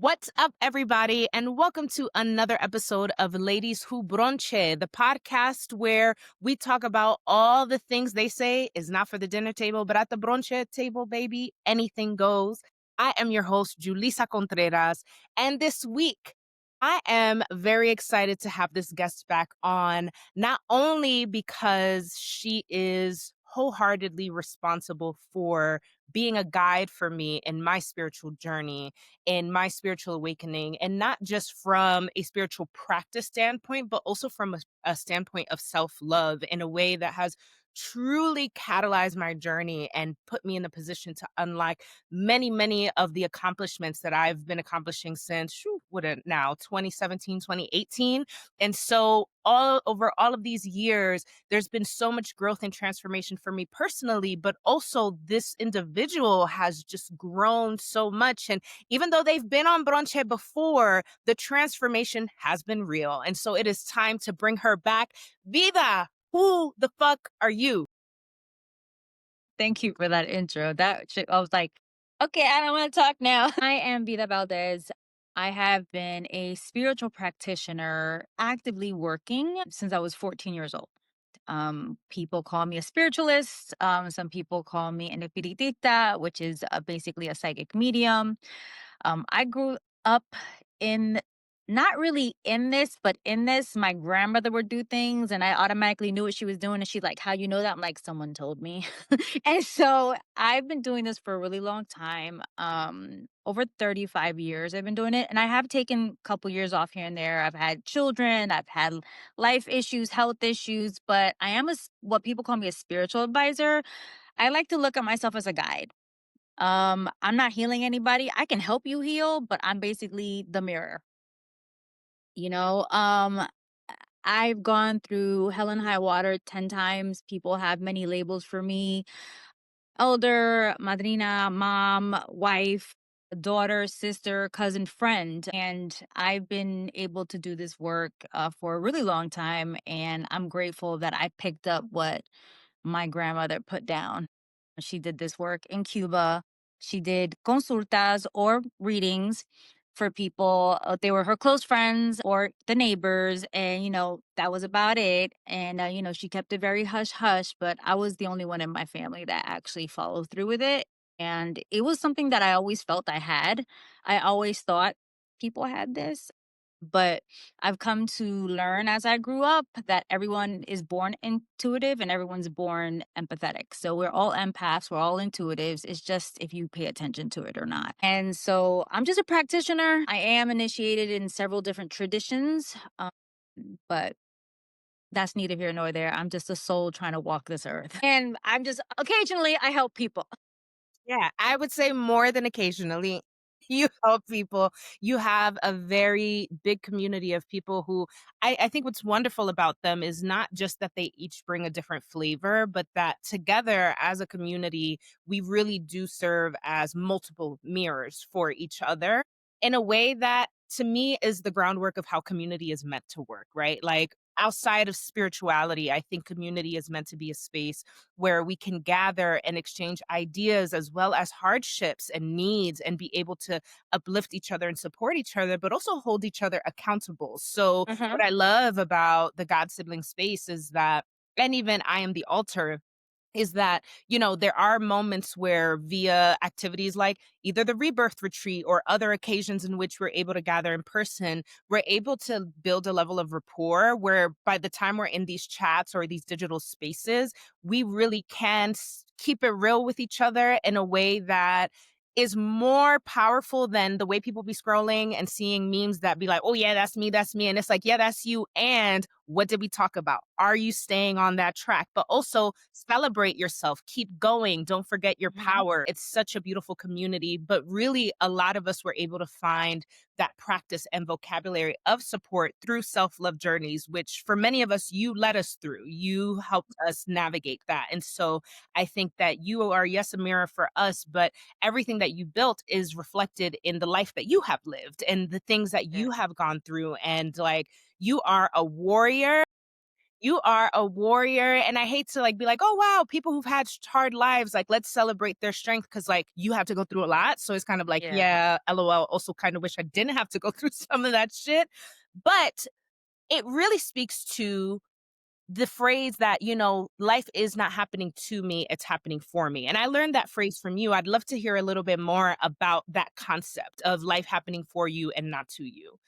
What's up, everybody, and welcome to another episode of Ladies Who Bronche, the podcast where we talk about all the things they say is not for the dinner table, but at the brunch table, baby, anything goes. I am your host, Julissa Contreras, and this week I am very excited to have this guest back on, not only because she is wholeheartedly responsible for being a guide for me in my spiritual journey, in my spiritual awakening, and not just from a spiritual practice standpoint, but also from a standpoint of self love in a way that has truly catalyzed my journey and put me in a position to unlock many of the accomplishments that I've been accomplishing since what now 2017, 2018. And so all over all of these years, there's been so much growth and transformation for me personally, but also this individual has just grown so much. And even though they've been on Bronche before, the transformation has been real. And so it is time to bring her back. Vida, who the fuck are you? Thank you for that intro. I was like, okay, I don't want to talk now. I am Vida Valdes. I have been a spiritual practitioner actively working since I was 14 years old. People call me a spiritualist. Some people call me an espiritista, which is basically a psychic medium. I grew up in not really in this, but in this, my grandmother would do things and I automatically knew what she was doing. And she's like, how you know that? I'm like, someone told me. And so I've been doing this for a really long time. Over 35 years I've been doing it. And I have taken a couple years off here and there. I've had children, I've had life issues, health issues, but I am what people call me a spiritual advisor. I like to look at myself as a guide. I'm not healing anybody. I can help you heal, but I'm basically the mirror. You know, I've gone through hell and high water 10 times. People have many labels for me: elder, madrina, mom, wife, daughter, sister, cousin, friend. And I've been able to do this work for a really long time. And I'm grateful that I picked up what my grandmother put down. She did this work in Cuba. She did consultas or readings for people. They were her close friends or the neighbors. And, that was about it. And, she kept it very hush hush, but I was the only one in my family that actually followed through with it. And it was something that I always felt I had. I always thought people had this. But I've come to learn as I grew up that everyone is born intuitive and everyone's born empathetic. So we're all empaths, we're all intuitives. It's just if you pay attention to it or not. And so I'm just a practitioner. I am initiated in several different traditions, but that's neither here nor there. I'm just a soul trying to walk this earth. And I'm just occasionally I help people. Yeah, I would say more than occasionally. You help people. You have a very big community of people who I think what's wonderful about them is not just that they each bring a different flavor, but that together as a community, we really do serve as multiple mirrors for each other in a way that to me is the groundwork of how community is meant to work, right? Like outside of spirituality, I think community is meant to be a space where we can gather and exchange ideas as well as hardships and needs and be able to uplift each other and support each other, but also hold each other accountable. So, Mhm. what I love about the God sibling space is that, and even I am the altar, is that, there are moments where via activities like either the Rebirth retreat or other occasions in which we're able to gather in person, we're able to build a level of rapport where by the time we're in these chats or these digital spaces, we really can keep it real with each other in a way that is more powerful than the way people be scrolling and seeing memes that be like, oh, yeah, that's me, that's me. And it's like, yeah, that's you. And what did we talk about? Are you staying on that track? But also celebrate yourself, keep going, don't forget your Mhm. power. It's such a beautiful community. But really, a lot of us were able to find that practice and vocabulary of support through self love journeys, which for many of us, you led us through. You helped us navigate that. And so I think that you are, yes, a mirror for us, but everything that you built is reflected in the life that you have lived and the things that Yeah. you have gone through. And like, you are a warrior You are a warrior, and I hate to, like, be like, "Oh, wow, people who've had hard lives, like, let's celebrate their strength because like, you have to go through a lot." So it's kind of like, Yeah. yeah, LOL, also kinda wish I didn't have to go through some of that shit. But it really speaks to the phrase that, life is not happening to me, it's happening for me. And I learned that phrase from you. I'd love to hear a little bit more about that concept of life happening for you and not to you.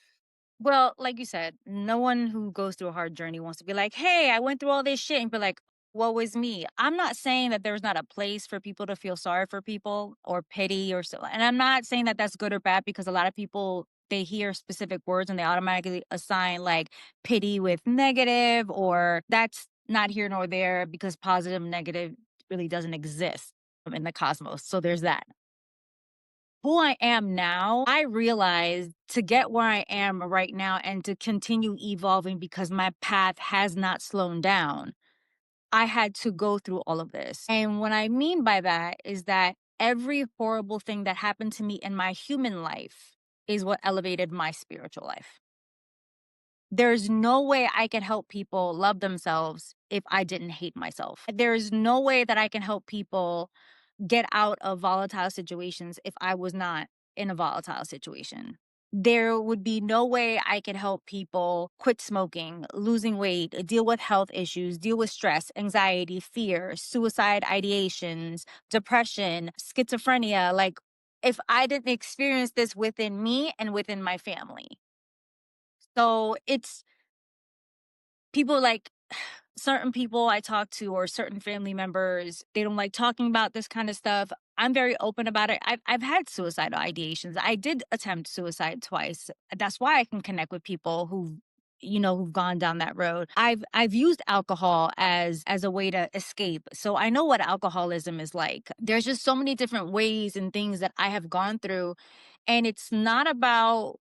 Well, like you said, no one who goes through a hard journey wants to be like, hey, I went through all this shit and be like, woe is me. I'm not saying that there's not a place for people to feel sorry for people or pity or so. And I'm not saying that that's good or bad because a lot of people, they hear specific words and they automatically assign like pity with negative, or that's not here nor there because positive and negative really doesn't exist in the cosmos. So there's that. Who I am now, I realized to get where I am right now and to continue evolving because my path has not slowed down, I had to go through all of this. And what I mean by that is that every horrible thing that happened to me in my human life is what elevated my spiritual life. There's no way I could help people love themselves if I didn't hate myself. There's no way that I can help people get out of volatile situations if I was not in a volatile situation. There would be no way I could help people quit smoking, losing weight, deal with health issues, deal with stress, anxiety, fear, suicide ideations, depression, schizophrenia. Like, if I didn't experience this within me and within my family. So it's people like certain people I talk to or certain family members, they don't like talking about this kind of stuff. I'm very open about it. I've had suicidal ideations. I did attempt suicide twice. That's why I can connect with people who've gone down that road. I've used alcohol as a way to escape. So I know what alcoholism is like. There's just so many different ways and things that I have gone through, and it's not about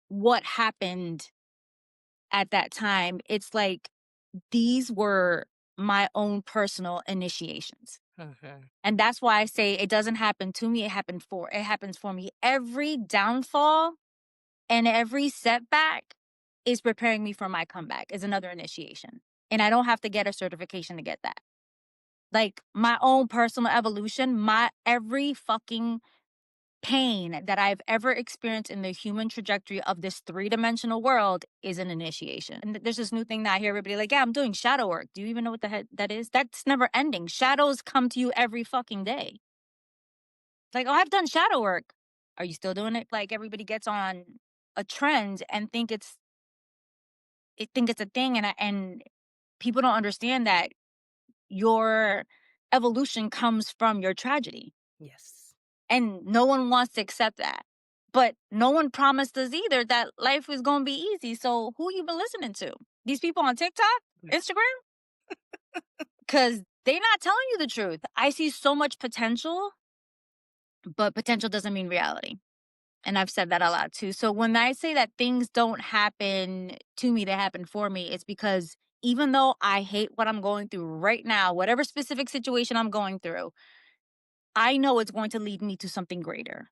what happened at that time. It's like these were my own personal initiations. Mhm. And that's why I say it doesn't happen to me, it happens for me. Every downfall and every setback is preparing me for my comeback, is another initiation. And I don't have to get a certification to get that. Like my own personal evolution, my every fucking pain that I've ever experienced in the human trajectory of this three-dimensional world is an initiation. And there's this new thing that I hear everybody like, yeah, I'm doing shadow work. Do you even know what the heck that is? That's never ending. Shadows come to you every fucking day. Like, oh, I've done shadow work. Are you still doing it? Like everybody gets on a trend and think it's a thing, and people don't understand that your evolution comes from your tragedy. Yes. And no one wants to accept that. But no one promised us either that life was going to be easy. So who you been listening to? These people on TikTok, Yeah. Instagram? Because they not telling you the truth. I see so much potential, but potential doesn't mean reality. And I've said that a lot too. So when I say that things don't happen to me, they happen for me, it's because even though I hate what I'm going through right now, whatever specific situation I'm going through, I know it's going to lead me to something greater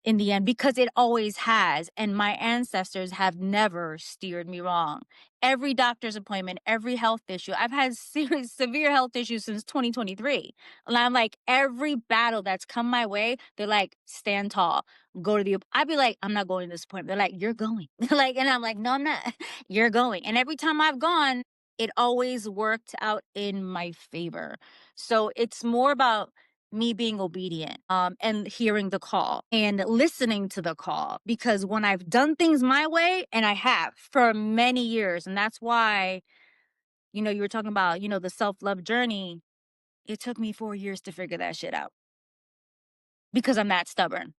in the end, because it always has. And my ancestors have never steered me wrong. Every doctor's appointment, every health issue, I've had serious, severe health issues since 2023. And I'm like, every battle that's come my way, they're like, stand tall, go to I'd be like, I'm not going to this appointment. They're like, you're going. Like, and I'm like, no, I'm not. You're going. And every time I've gone, it always worked out in my favor. So it's more about me being obedient, and hearing the call and listening to the call, because when I've done things my way, and I have for many years, and that's why, you were talking about, the self-love journey, it took me 4 years to figure that shit out because I'm that stubborn.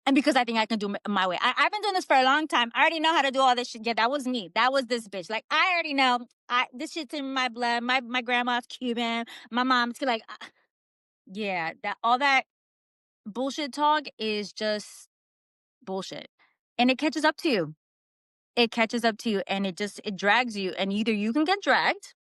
And because I think I can do my way. I've been doing this for a long time. I already know how to do all this shit. Yeah, that was me. That was this bitch. Like, I already know. This shit's in my blood. My grandma's Cuban. My mom's like, yeah, that all that bullshit talk is just bullshit. And it catches up to you. It catches up to you, and it drags you. And either you can get dragged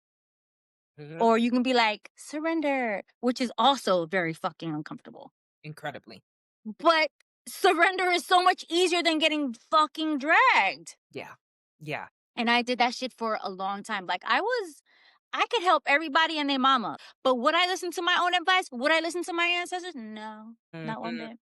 Mhm. or you can be like, surrender, which is also very fucking uncomfortable. Incredibly. But surrender is so much easier than getting fucking dragged. Yeah. Yeah. And I did that shit for a long time. Like I could help everybody and their mama. But would I listen to my own advice? Would I listen to my ancestors? No, not one Mhm, bit.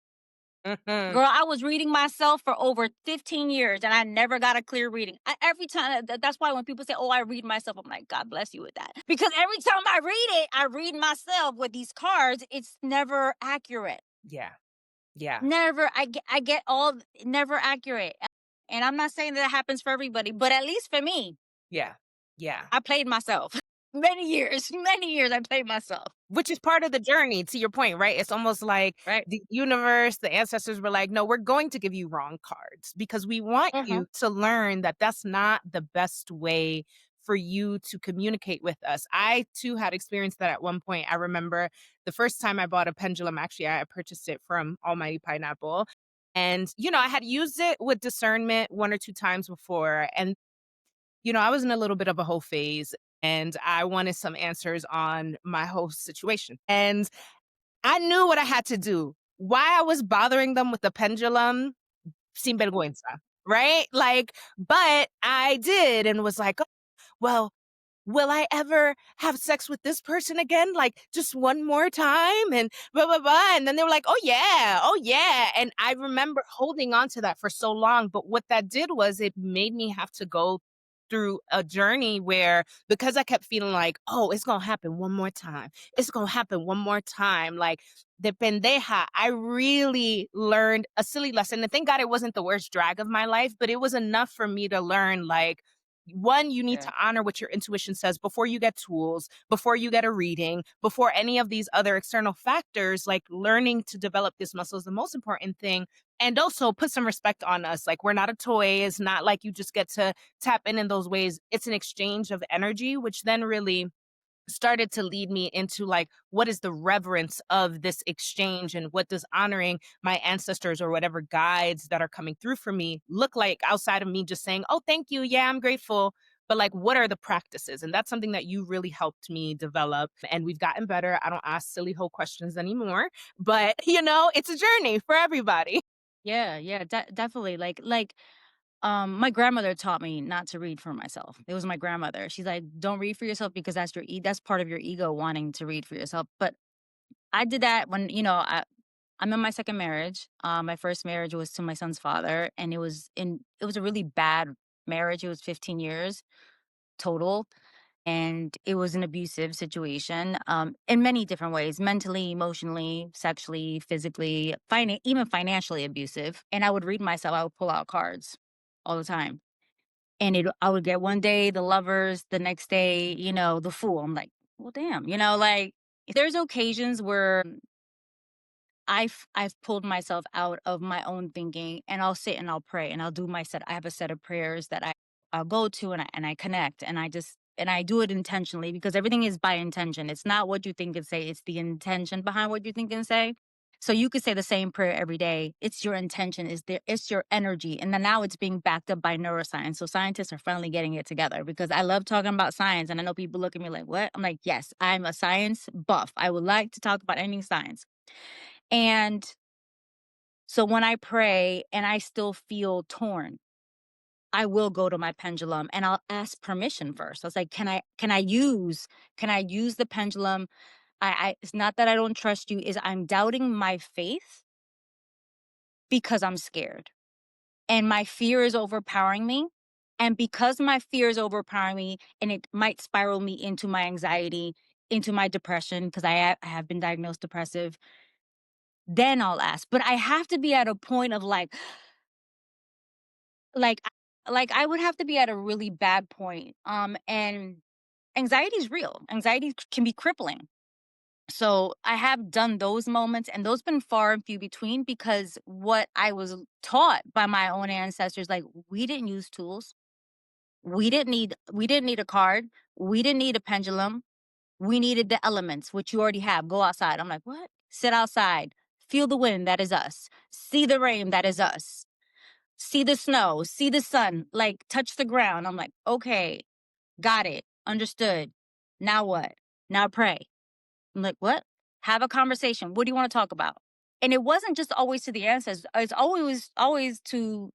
mhm. Girl, I was reading myself for over 15 years and I never got a clear reading. Every time, that's why when people say, oh, I read myself, I'm like, God bless you with that. Because every time I read it, I read myself with these cards. It's never accurate. Yeah, yeah, Never, I get all, never accurate. And I'm not saying that happens for everybody, but at least for me, yeah, yeah. I played myself. Many years I played myself. Which is part of the journey, to your point, right? It's almost like Right. the universe, the ancestors were like, "No, we're going to give you wrong cards because we want Hmm. you to learn that that's not the best way for you to communicate with us." I too had experienced that at one point. I remember the first time I bought a pendulum, actually, I purchased it from Almighty Pineapple. And, I had used it with discernment 1 or 2 times before, and I was in a little bit of a whole phase and I wanted some answers on my whole situation. And I knew what I had to do. Why I was bothering them with the pendulum, sin vergüenza, right? Like, but I did and was like, "Oh, well, will I ever have sex with this person again? Like just one more time and blah, blah, blah." And then they were like, "Oh, yeah. Oh, yeah." And I remember holding on to that for so long. But what that did was it made me have to go through a journey where because I kept feeling like, oh, it's going to happen one more time. It's going to happen one more time. Like the pendeja, I really learned a silly lesson. And thank God it wasn't the worst drag of my life, but it was enough for me to learn like, one, you need Yeah. to honor what your intuition says before you get tools, before you get a reading, before any of these other external factors. Like learning to develop this muscle is the most important thing. And also put some respect on us. Like we're not a toy. It's not like you just get to tap in those ways. It's an exchange of energy, which then really started to lead me into like what is the reverence of this exchange and what does honoring my ancestors or whatever guides that are coming through for me look like outside of me just saying, oh, thank you, yeah, I'm grateful, but like what are the practices? And that's something that you really helped me develop, and we've gotten better. I don't ask silly whole questions anymore, but it's a journey for everybody. Yeah, yeah, definitely. My grandmother taught me not to read for myself. It was my grandmother. She's like, "Don't read for yourself because that's part of your ego wanting to read for yourself." But I did that when, I'm in my second marriage. My first marriage was to my son's father, and it was a really bad marriage. It was 15 years total, and it was an abusive situation, in many different ways, mentally, emotionally, sexually, physically, even financially abusive. And I would read myself, I would pull out cards all the time. And I would get one day the lovers, the next day, the fool. I'm like, well, damn, like there's occasions where I've pulled myself out of my own thinking, and I'll sit and I'll pray and I'll do my set. I have a set of prayers that I'll go to, and I connect, and I do it intentionally because everything is by intention. It's not what you think and say, it's the intention behind what you think and say. So you could say the same prayer every day. It's your intention, it's your energy. And then now it's being backed up by neuroscience. So scientists are finally getting it together because I love talking about science. And I know people look at me like, what? I'm like, yes, I'm a science buff. I would like to talk about any science. And so when I pray and I still feel torn, I will go to my pendulum and I'll ask permission first. I was like, can I use the pendulum? It's not that I don't trust you, is I'm doubting my faith because I'm scared. And my fear is overpowering me. And because my fear is overpowering me, and it might spiral me into my anxiety, into my depression, because I have been diagnosed depressive, then I'll ask. But I have to be at a point of like I would have to be at a really bad point. And anxiety is real. Anxiety can be crippling. So I have done those moments, and those been far and few between because what I was taught by my own ancestors, like we didn't use tools. We didn't need a card. We didn't need a pendulum. We needed the elements, which you already have. Go outside. I'm like, what? Sit outside. Feel the wind. That is us. See the rain. That is us. See the snow, see the sun, like touch the ground. I'm like, okay, got it, understood. Now what? Now pray. I'm like, what? Have a conversation. What do you want to talk about? And it wasn't just always to the ancestors. It's always to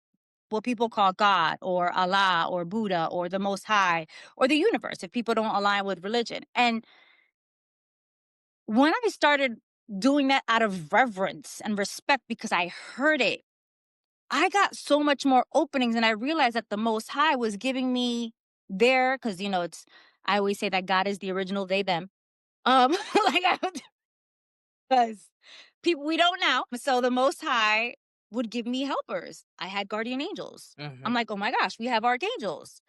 what people call God or Allah or Buddha or the Most High or the universe if people don't align with religion. And when I started doing that out of reverence and respect because I heard it, I got so much more openings and I realized that the Most High was giving me there because, it's, I always say that God is the original they, them. Like, because people we don't know. So the Most High would give me helpers. I had guardian angels. Mhm. I'm like, oh my gosh, we have archangels.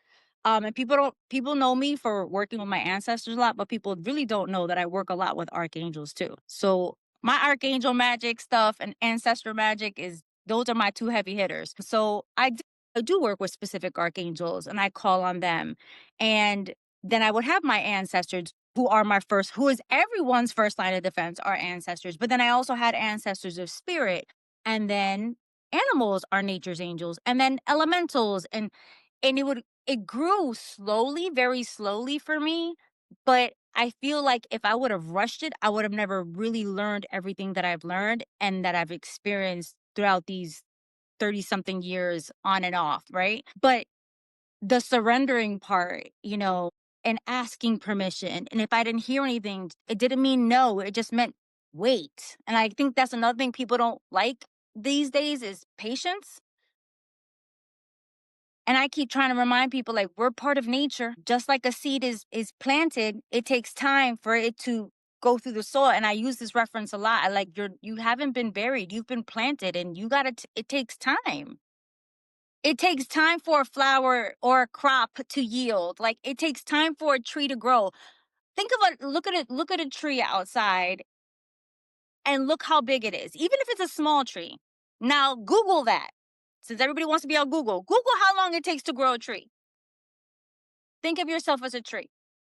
And people know me for working with my ancestors a lot, but people really don't know that I work a lot with archangels too. So my archangel magic stuff and ancestor magic is those are my two heavy hitters. So I do work with specific archangels and I call on them. And then I would have my ancestors who is everyone's first line of defense, our ancestors. But then I also had ancestors of spirit. And then animals are nature's angels. And then elementals. And it grew slowly, very slowly for me. But I feel like if I would have rushed it, I would have never really learned everything that I've learned and that I've experienced throughout these 30 something years on and off, right? But the surrendering part, and asking permission. And if I didn't hear anything, it didn't mean no. It just meant wait. And I think that's another thing people don't like these days is patience. And I keep trying to remind people like we're part of nature. Just like a seed is planted, it takes time for it to go through the soil. And I use this reference a lot. I like you haven't been buried, you've been planted and it takes time. It takes time for a flower or a crop to yield. Like it takes time for a tree to grow. Think of look at a tree outside and look how big it is. Even if it's a small tree. Now Google that. Since everybody wants to be on Google, Google how long it takes to grow a tree. Think of yourself as a tree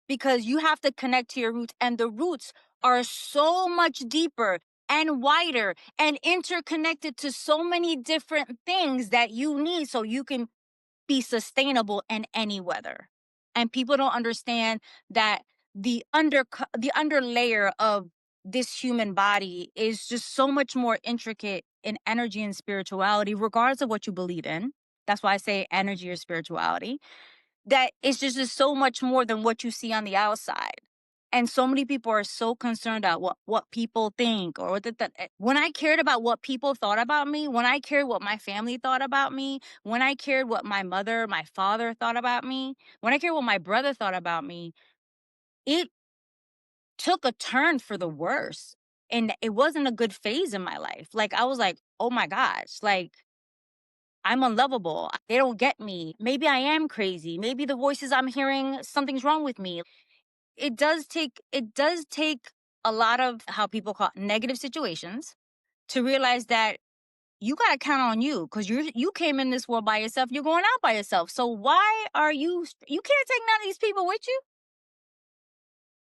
because you have to connect to your roots, and the roots are so much deeper and wider and interconnected to so many different things that you need so you can be sustainable in any weather. And people don't understand that the underlayer of this human body is just so much more intricate in energy and spirituality, regardless of what you believe in. That's why I say energy or spirituality. That it's just so much more than what you see on the outside. And so many people are so concerned about what people think or when I cared about what people thought about me, when I cared what my family thought about me, when I cared what my mother, my father thought about me, when I cared what my brother thought about me, it took a turn for the worse. And it wasn't a good phase in my life. Like I was like, oh my gosh, like I'm unlovable. They don't get me. Maybe I am crazy. Maybe the voices I'm hearing, something's wrong with me. It does take a lot of how people call it negative situations to realize that you got to count on you because you came in this world by yourself. You're going out by yourself. So why are you can't take none of these people with you?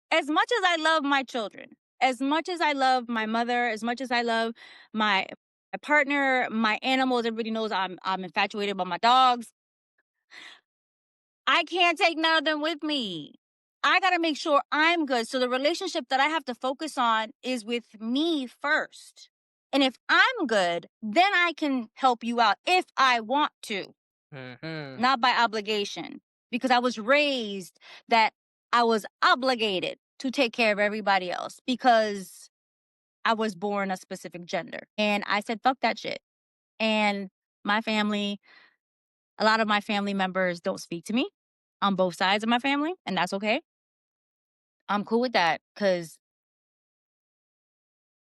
As much as I love my children, as much as I love my mother, as much as I love my partner, my animals, everybody knows I'm infatuated by my dogs. I can't take none of them with me. I got to make sure I'm good. So the relationship that I have to focus on is with me first. And if I'm good, then I can help you out if I want to, Mhm. not by obligation. Because I was raised that I was obligated to take care of everybody else because I was born a specific gender. And I said, fuck that shit. And my family, a lot of my family members don't speak to me on both sides of my family, and that's okay. I'm cool with that because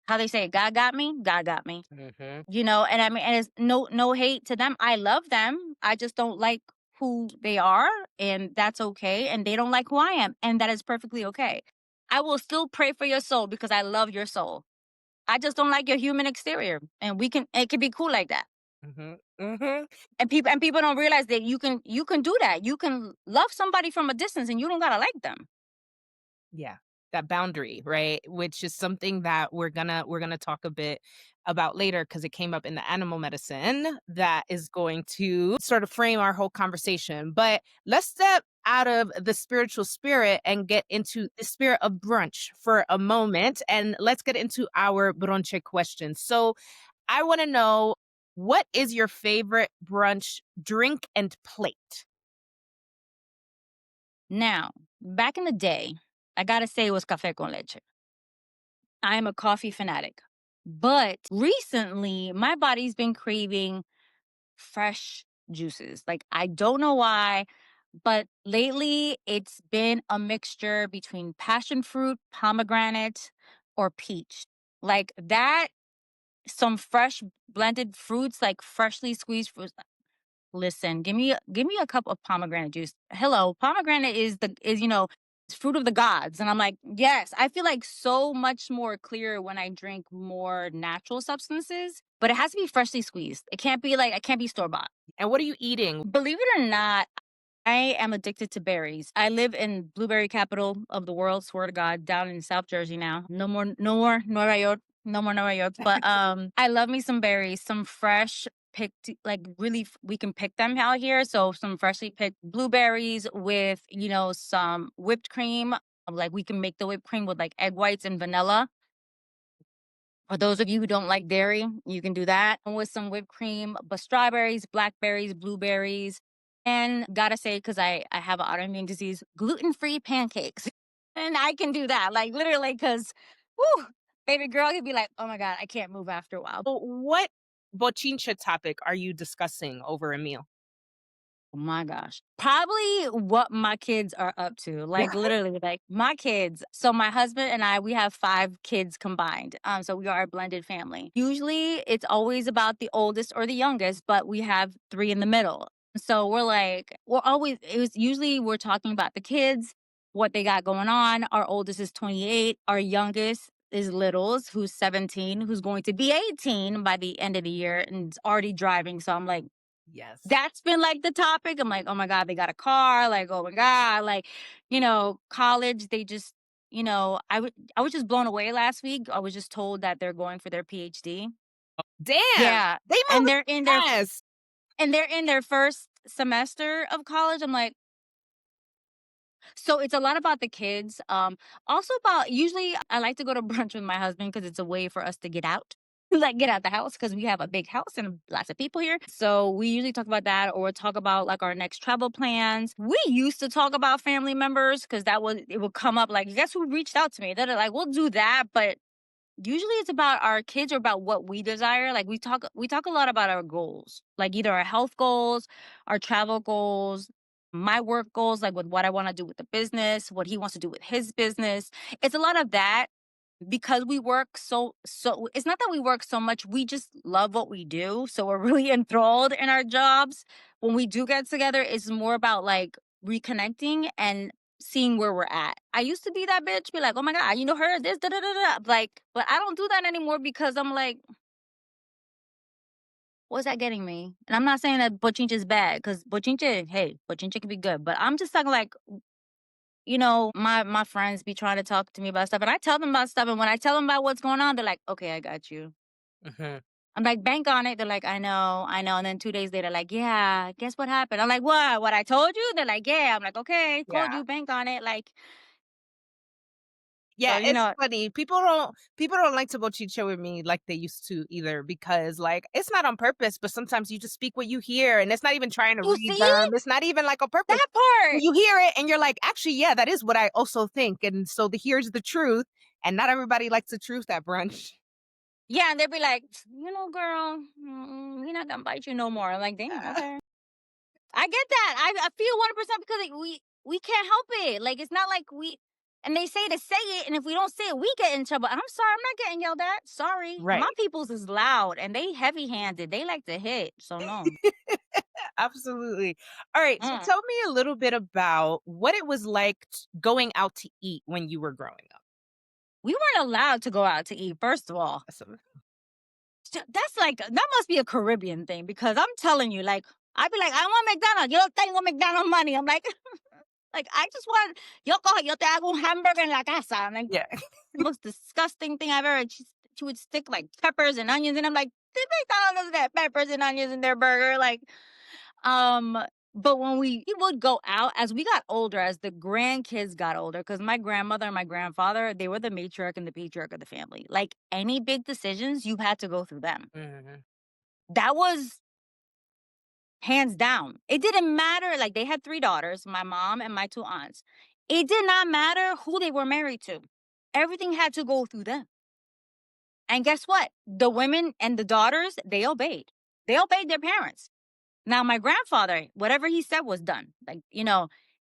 how they say, God got me, God got me. Mhm. And I mean, and it's no hate to them. I love them. I just don't like who they are, and that's okay. And they don't like who I am, and that is perfectly okay. I will still pray for your soul because I love your soul. I just don't like your human exterior, and it can be cool like that. Mhm. Mhm. And people don't realize that you can do that. You can love somebody from a distance, and you don't gotta like them. Yeah, that boundary, right? Which is something that we're gonna talk a bit about later because it came up in the animal medicine that is going to sort of frame our whole conversation. But let's step out of the spiritual spirit and get into the spirit of brunch for a moment, and let's get into our bronche questions. So I want to know. What is your favorite brunch drink and plate? Now, back in the day, I gotta say it was cafe con leche. I am a coffee fanatic. But recently, my body's been craving fresh juices. Like, I don't know why, but lately it's been a mixture between passion fruit, pomegranate, or peach. Like that, some fresh blended fruits, like freshly squeezed fruits. Listen, give me a cup of pomegranate juice. Hello, pomegranate is it's fruit of the gods, and I'm like, yes, I feel like so much more clear when I drink more natural substances, but it has to be freshly squeezed. It can't be like I can't be store bought. And what are you eating? Believe it or not, I am addicted to berries. I live in blueberry capital of the world, swear to God, down in South Jersey now. No more Nueva York. No more Nueva York. But I love me some berries, some fresh picked like we can pick them out here. So some freshly picked blueberries with, some whipped cream. Like we can make the whipped cream with like egg whites and vanilla. For those of you who don't like dairy, you can do that with some whipped cream, but strawberries, blackberries, blueberries, and gotta say, because I have an autoimmune disease, gluten-free pancakes. And I can do that, like literally, because, whoo, baby girl, you'd be like, oh my God, I can't move after a while. So what bochincha topic are you discussing over a meal? Oh my gosh. Probably what my kids are up to. Like literally, like my kids. So my husband and I, we have 5 kids combined. So we are a blended family. Usually it's always about the oldest or the youngest, but we have 3 in the middle. So we're always it was usually we're talking about the kids, what they got going on. Our oldest is 28. Our youngest is Littles, who's 17, who's going to be 18 by the end of the year and is already driving. So I'm like, Yes. that's been like the topic. I'm like, oh my God, they got a car. Like, oh my God, like, college, they just, I was just blown away last week. I was just told that they're going for their PhD. Damn, Yeah. they And moving they're in their fast. and they're in their first semester of college. I'm like, so it's a lot about the kids. Also about usually I like to go to brunch with my husband because it's a way for us to get out. Like get out the house because we have a big house and lots of people here. So we usually talk about that or talk about like our next travel plans. We used to talk about family members because it would come up like, guess who reached out to me? They're like, we'll do that, but usually it's about our kids or about what we desire. Like we talk a lot about our goals, like either our health goals, our travel goals, my work goals, like with what I want to do with the business, what he wants to do with his business. It's a lot of that because we work so it's not that we work so much, we just love what we do. So we're really enthralled in our jobs. When we do get together, it's more about like reconnecting and seeing where we're at. I used to be that bitch, be like, oh my God, her, this, da da da da. Like, but I don't do that anymore because I'm like, what's that getting me? And I'm not saying that bochincha is bad, because bochincha can be good. But I'm just talking like, my friends be trying to talk to me about stuff and I tell them about stuff. And when I tell them about what's going on, they're like, okay, I got you. Mhm. I'm like, bank on it. They're like, I know, I know. And then 2 days later, like, yeah, guess what happened? I'm like, what? What I told you? They're like, yeah. I'm like, okay, Yeah. told you, bank on it. Like, so, Yeah, it's funny. People don't like to bochincha with me like they used to either because like it's not on purpose, but sometimes you just speak what you hear and it's not even trying to you read see them. It's not even like on purpose. that part? You hear it and you're like, actually, yeah, that is what I also think. And so here's the truth. And not everybody likes the truth at brunch. Yeah. And they'll be like, girl, we're not going to bite you no more. I'm like, damn, Yeah. okay. I get that. I feel 100% because like, we can't help it. Like it's not like and they say to say it, and if we don't say it, we get in trouble. I'm sorry, I'm not getting yelled at. Sorry, my Right. people's is loud and they heavy handed. They like to hit. So no. Absolutely. All right. So Mm. tell me a little bit about what it was like going out to eat when you were growing up. We weren't allowed to go out to eat. First of all, So- that's like that must be a Caribbean thing because I'm telling you, like I'd be like, I want McDonald's. Yo tengo McDonald's money. I'm like, like I just want yo te hago un hamburger en la casa. I'm like, Yeah. the most disgusting thing I've ever. She would stick like peppers and onions, and I'm like, the McDonald's doesn't have peppers and onions in their burger. Like, um, but when we would go out as we got older, as the grandkids got older, because my grandmother and my grandfather, they were the matriarch and the patriarch of the family. Like any big decisions, you had to go through them. Mhm. That was hands down. It didn't matter. Like they had 3 daughters, my mom and my 2 aunts. It did not matter who they were married to. Everything had to go through them. And guess what? The women and the daughters, they obeyed. They obeyed their parents. Now, my grandfather, whatever he said was done. Like,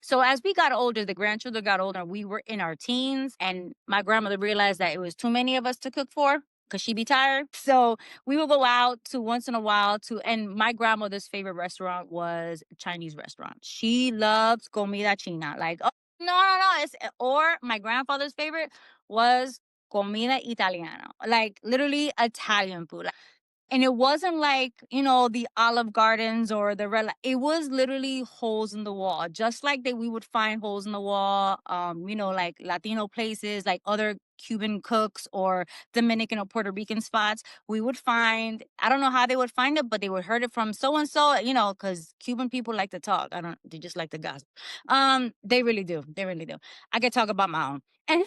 so as we got older, the grandchildren got older, we were in our teens, and my grandmother realized that it was too many of us to cook for because she'd be tired. So we would go out to once in a while and my grandmother's favorite restaurant was a Chinese restaurant. She loves comida china. Like, oh, no, no, no. Or my grandfather's favorite was comida italiana, like literally Italian food. And it wasn't like, the Olive Gardens or the red. It was literally holes in the wall, just like that we would find holes in the wall, like Latino places, like other Cuban cooks or Dominican or Puerto Rican spots. We would find, I don't know how they would find it, but they would heard it from so and so, because Cuban people like to talk. They just like to gossip. They really do. They really do. I could talk about my own. And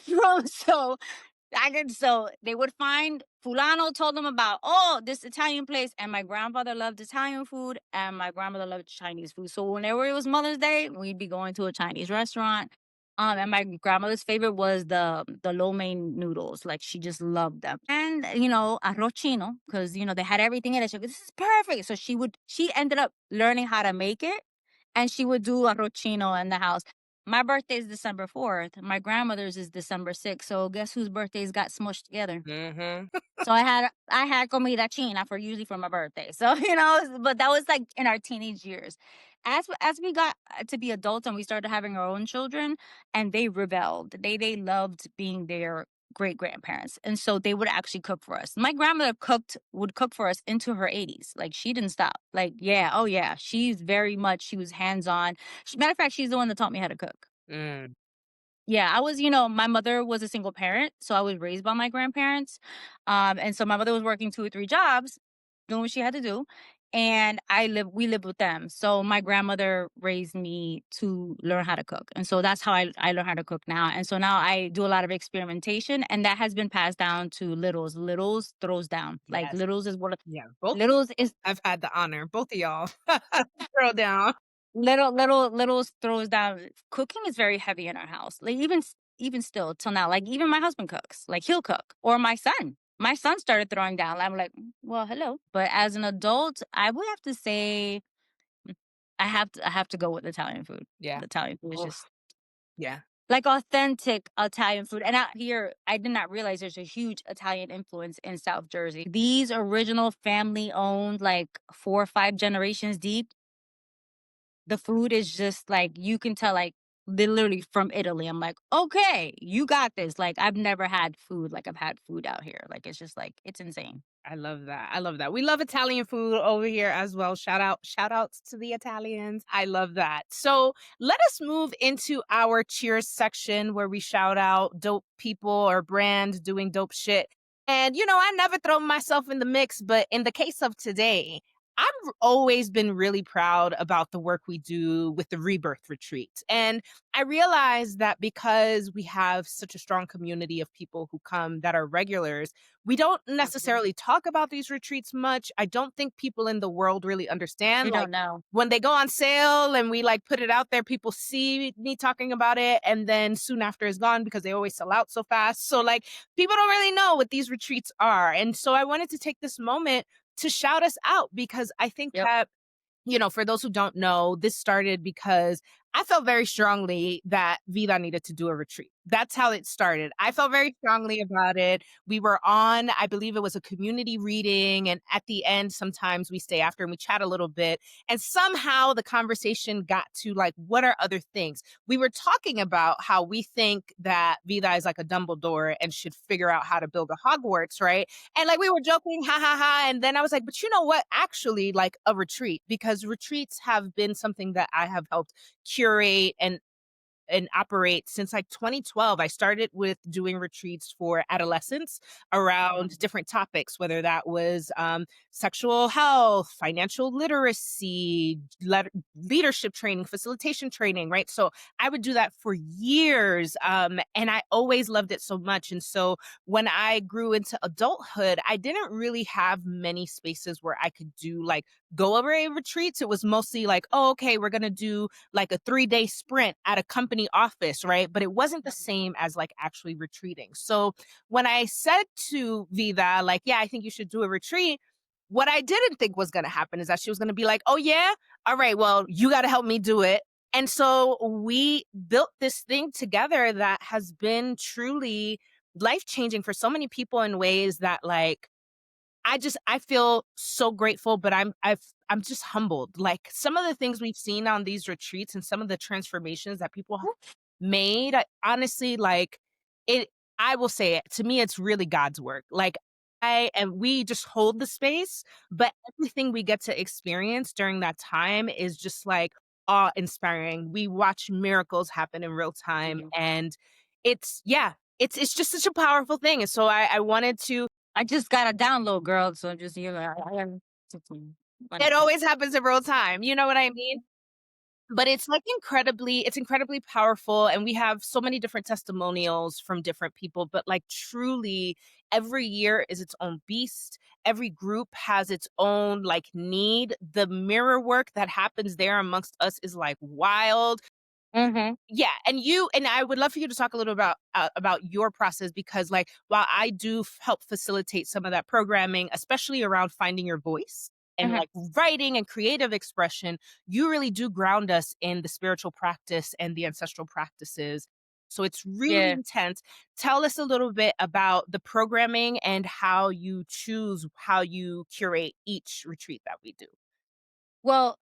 so they would find Fulano told them about, oh, this Italian place. And my grandfather loved Italian food and my grandmother loved Chinese food. So whenever it was Mother's Day, we'd be going to a Chinese restaurant. And my grandmother's favorite was the lo mein noodles. Like she just loved them. And, arroz chino, because, they had everything in it. She goes, this is perfect. So she ended up learning how to make it. And she would do arroz chino in the house. My birthday is December 4th. My grandmother's is December 6th. So guess whose birthdays got smushed together? Mm-hmm. So I had comida china usually for my birthday. So, but that was like in our teenage years. As we got to be adults and we started having our own children, and they rebelled. They loved being their great grandparents. And so they would actually cook for us. My grandmother would cook for us into her 80s. Like she didn't stop. Like, yeah, oh yeah. She was hands-on. Matter of fact, she's the one that taught me how to cook. Mm. Yeah, my mother was a single parent, so I was raised by my grandparents. And so my mother was working 2 or 3 jobs, doing what she had to do, and we lived with them. So my grandmother raised me to learn how to cook. And so that's how I learned how to cook now. And so now I do a lot of experimentation, and that has been passed down to littles. Littles throws down. Like Yes. Yeah. Both. littles is I've had the honor. Both of y'all throw down. little throws down. Cooking is very heavy in our house. Like even still till now. Like even my husband cooks. Like he'll cook. Or my son. My son started throwing down. I'm like, well, hello. But as an adult, I would have to say I have to go with Italian food. Yeah. The Italian food is Oh, just yeah. like authentic Italian food. And out here, I did not realize there's a huge Italian influence in South Jersey. These original family owned, like 4 or 5 generations deep, the food is just like you can tell, like literally from Italy. I'm like, okay, you got this. Like I've never had food like I've had food out here. Like it's just like it's insane. I love that. I love that. We love Italian food over here as well. Shout outs to the Italians. I love that. So let us move into our cheers section where we shout out dope people or brands doing dope shit. And I never throw myself in the mix, but in the case of today, always been really proud about the work we do with the Rebirth retreat. And I realize that because we have such a strong community of people who come that are regulars, we don't necessarily talk about these retreats much. I don't think people in the world really understand. You Like don't know. when they go on sale and we like put it out there, people see me talking about it and then soon after it's gone because they always sell out so fast. So like people don't really know what these retreats are. And so I wanted to take this moment to shout us out because I think Yep. that for those who don't know, this started because I felt very strongly that Vida needed to do a retreat. That's how it started. I felt very strongly about it. We were on, I believe it was a community reading. And at the end, sometimes we stay after and we chat a little bit. And somehow the conversation got to like, what are other things? We were talking about how we think that Vida is like a Dumbledore and should figure out how to build a Hogwarts, right? And like we were joking, ha ha ha. And then I was like, but you know what? Actually, like a retreat, because retreats have been something that I have helped curate and and operate since like 2012. I started with doing retreats for adolescents around different topics, whether that was sexual health, financial literacy, leadership training, facilitation training, right? So I would do that for years. And I always loved it so much. And so when I grew into adulthood, I didn't really have many spaces where I could do like go over a retreats. It was mostly like, oh, okay, we're going to do like a 3-day sprint at a company office, right? But it wasn't the same as like actually retreating. So when I said to Vida, like, yeah, I think you should do a retreat, what I didn't think was going to happen is that she was going to be like, oh, yeah, all right, well, you got to help me do it. And so we built this thing together that has been truly life changing for so many people in ways that like I feel so grateful, but I'm just humbled. Like some of the things we've seen on these retreats and some of the transformations that people have made, I, honestly, like it. I will say it to me, it's really God's work. Like we just hold the space, but everything we get to experience during that time is just like awe inspiring. We watch miracles happen in real time, Mhm. and yeah, it's just such a powerful thing. And so I wanted to I just got a download, girl. So just you know, it wonderful. always happens in real time, you know what I mean? But it's, like, it's incredibly powerful, and we have so many different testimonials from different people, but, like, truly, every year is its own beast. Every group has its own, like, need. The mirror work that happens there amongst us is, like, wild. Hmm. Yeah, and I would love for you to talk a little about your process because, like, while I do help facilitate some of that programming, especially around finding your voice and Hmm. like writing and creative expression, you really do ground us in the spiritual practice and the ancestral practices. So it's really Yeah. intense. Tell us a little bit about the programming and how you choose how you curate each retreat that we do. Well,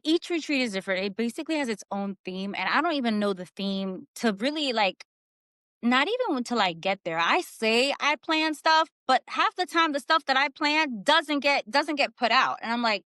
each retreat is different. It basically has its own theme, and I don't even know the theme to really like. Not even until I get there. I say I plan stuff, but half the time the stuff that I plan doesn't get put out, and I'm like,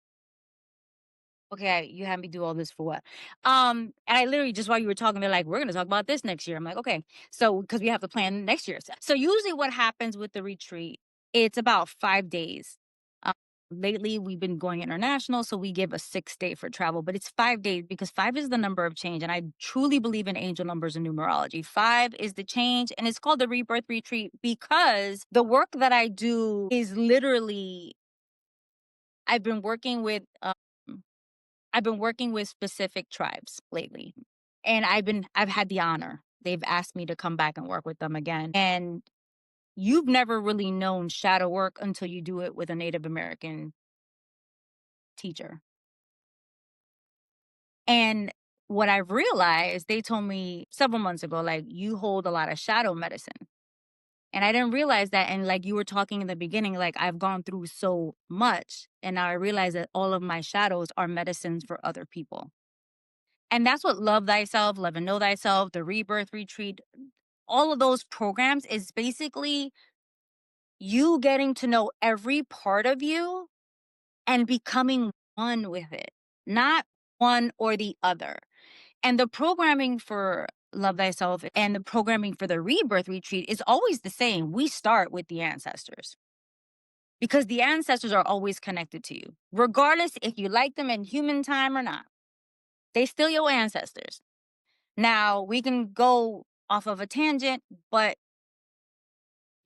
okay, you had me do all this for what? And I literally just while you were talking, they're like, we're gonna talk about this next year. I'm like, okay. So because we have to plan next year's. So usually what happens with the retreat, it's about 5 days. Um, Lately we've been going international, so we give a 6 day for travel, but it's 5 days because five is the number of change. And I truly believe in angel numbers and numerology. Five is the change, and it's called the rebirth retreat because the work that I do is literally I've been working with I've been working with specific tribes lately, and I've had the honor. They've asked me to come back and work with them again. And you've never really known shadow work until you do it with a Native American teacher. And what I've realized, they told me several months ago, like, you hold a lot of shadow medicine. And I didn't realize that. And like you were talking in the beginning, like I've gone through so much. And now I realize that all of my shadows are medicines for other people. And that's what Love Thyself, Love and Know Thyself, the Rebirth Retreat, all of those programs is basically you getting to know every part of you and becoming one with it, not one or the other. And the programming for Love Thyself and the programming for the Rebirth Retreat is always the same. We start with the ancestors because the ancestors are always connected to you, regardless if you like them in human time or not. They still your ancestors. Now, we can go off of a tangent, but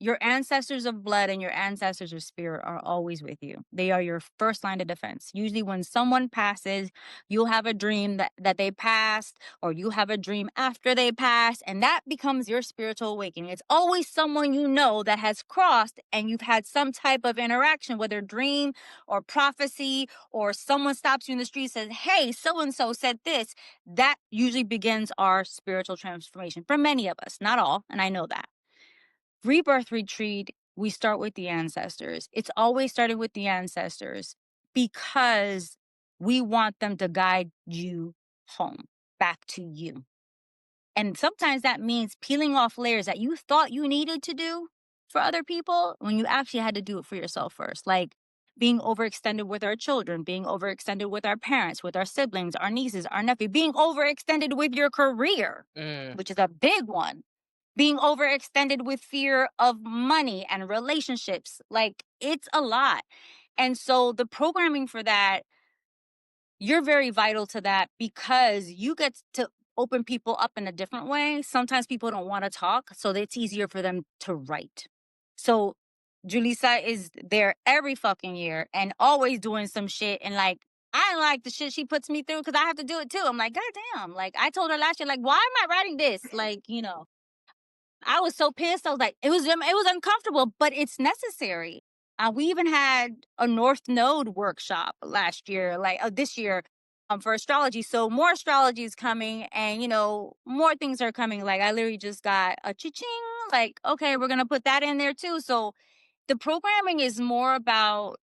your ancestors of blood and your ancestors of spirit are always with you. They are your first line of defense. Usually, when someone passes, you'll have a dream that they passed, or you have a dream after they passed, and that becomes your spiritual awakening. It's always someone you know that has crossed, and you've had some type of interaction, whether dream or prophecy, or someone stops you in the street and says, hey, so and so said this. That usually begins our spiritual transformation for many of us, not all, and I know that. Rebirth retreat, we start with the ancestors. It's always starting with the ancestors because we want them to guide you home, back to you. And sometimes that means peeling off layers that you thought you needed to do for other people when you actually had to do it for yourself first. Like being overextended with our children, being overextended with our parents, with our siblings, our nieces, our nephew, being overextended with your career, Mm. which is a big one, being overextended with fear of money and relationships. Like, it's a lot. And so the programming for that, you're very vital to that because you get to open people up in a different way. Sometimes people don't want to talk, so it's easier for them to write. So Julissa is there every fucking year and always doing some shit. And like, I don't like the shit she puts me through because I have to do it too. I'm like, God damn. Like, I told her last year, like, why am I writing this? Like, I was so pissed. I was like, it was uncomfortable, but it's necessary. We even had a North Node workshop last year, like this year, for astrology. So more astrology is coming, and more things are coming. Like, I literally just got a cha-ching. Like, okay, we're gonna put that in there too. So the programming is more about,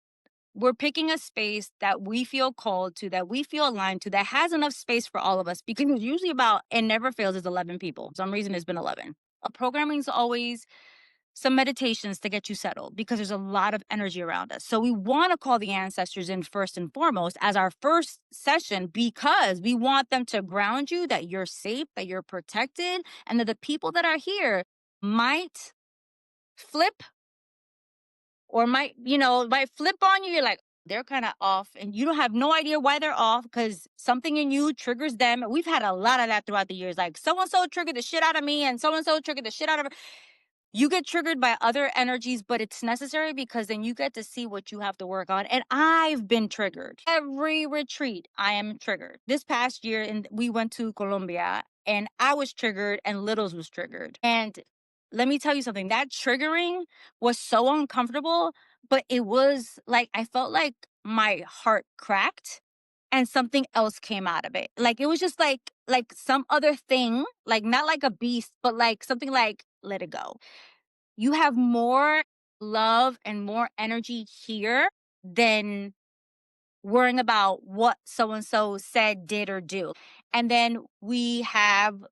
we're picking a space that we feel called to, that we feel aligned to, that has enough space for all of us. Because it's usually about, it never fails, is 11 people. For some reason, it's been 11. Programming is always some meditations to get you settled because there's a lot of energy around us. So we want to call the ancestors in first and foremost as our first session because we want them to ground you, that you're safe, that you're protected, and that the people that are here might flip or might flip on you. You're like, they're kind of off, and you don't have no idea why they're off because something in you triggers them. We've had a lot of that throughout the years. Like, so and so triggered the shit out of me, and so triggered the shit out of her. You get triggered by other energies, but it's necessary because then you get to see what you have to work on. And I've been triggered. Every retreat, I am triggered. This past year, and we went to Colombia, and I was triggered, and Littles was triggered. And let me tell you something, that triggering was so uncomfortable, but it was like, I felt like my heart cracked and something else came out of it. Like, it was just like some other thing, like not like a beast, but like something like, let it go. You have more love and more energy here than worrying about what so and so said, did, or do. And then we have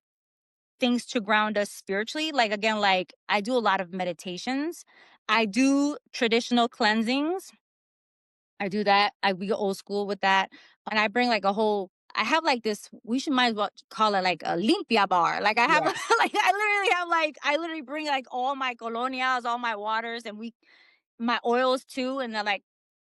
things to ground us spiritually. Like, again, like, I do a lot of meditations. I do traditional cleansings. I do that. We go old school with that. And I bring like I have like this, might as well call it like a limpia bar. Like, I have Yeah. like, I literally bring like all my colonials, all my waters, and my oils too. And then, like,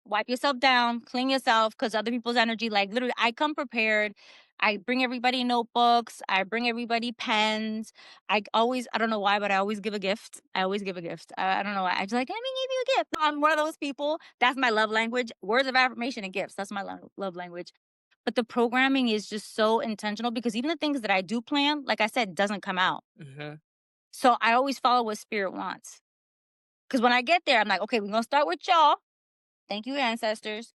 wipe yourself down, clean yourself, because other people's energy, like, literally, I come prepared. I bring everybody notebooks. I bring everybody pens. I don't know why, but I always give a gift. I always give a gift. I don't know why. I just like, let me give you a gift. I'm one of those people. That's my love language. Words of affirmation and gifts. That's my love language. But the programming is just so intentional because even the things that I do plan, like I said, doesn't come out. Mm-hmm. So I always follow what spirit wants. Because when I get there, I'm like, okay, we're going to start with y'all. Thank you, ancestors.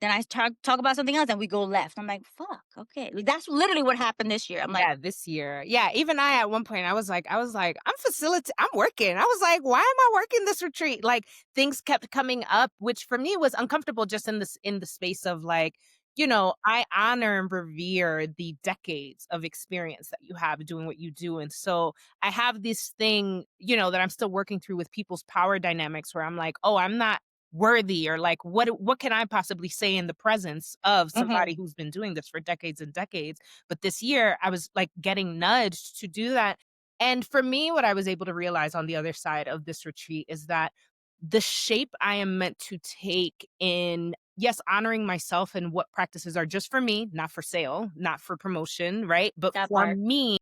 Then I talk about something else and we go left. I'm like, fuck, okay. Like, that's literally what happened this year. I'm like, Yeah, this year. Yeah, even I at one point I'm working. I was like, why am I working this retreat? Like, things kept coming up, which for me was uncomfortable just in the space of like, I honor and revere the decades of experience that you have doing what you do. And so I have this thing, that I'm still working through with people's power dynamics where I'm like, oh, I'm not worthy, or like what can I possibly say in the presence of somebody mhm, who's been doing this for decades and decades. But this year, I was like getting nudged to do that. And for me, what I was able to realize on the other side of this retreat is that the shape I am meant to take in, yes, honoring myself and what practices are just for me, not for sale, not for promotion, right? But that for part. me,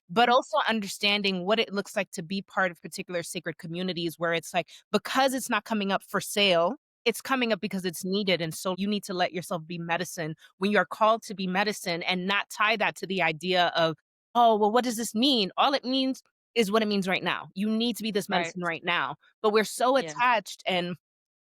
but also understanding what it looks like to be part of particular sacred communities where it's like, because it's not coming up for sale, it's coming up because it's needed. And so you need to let yourself be medicine when you are called to be medicine and not tie that to the idea of, oh, well, what does this mean? All it means is what it means right now. You need to be this Right. medicine right now. But we're so Yeah. attached, and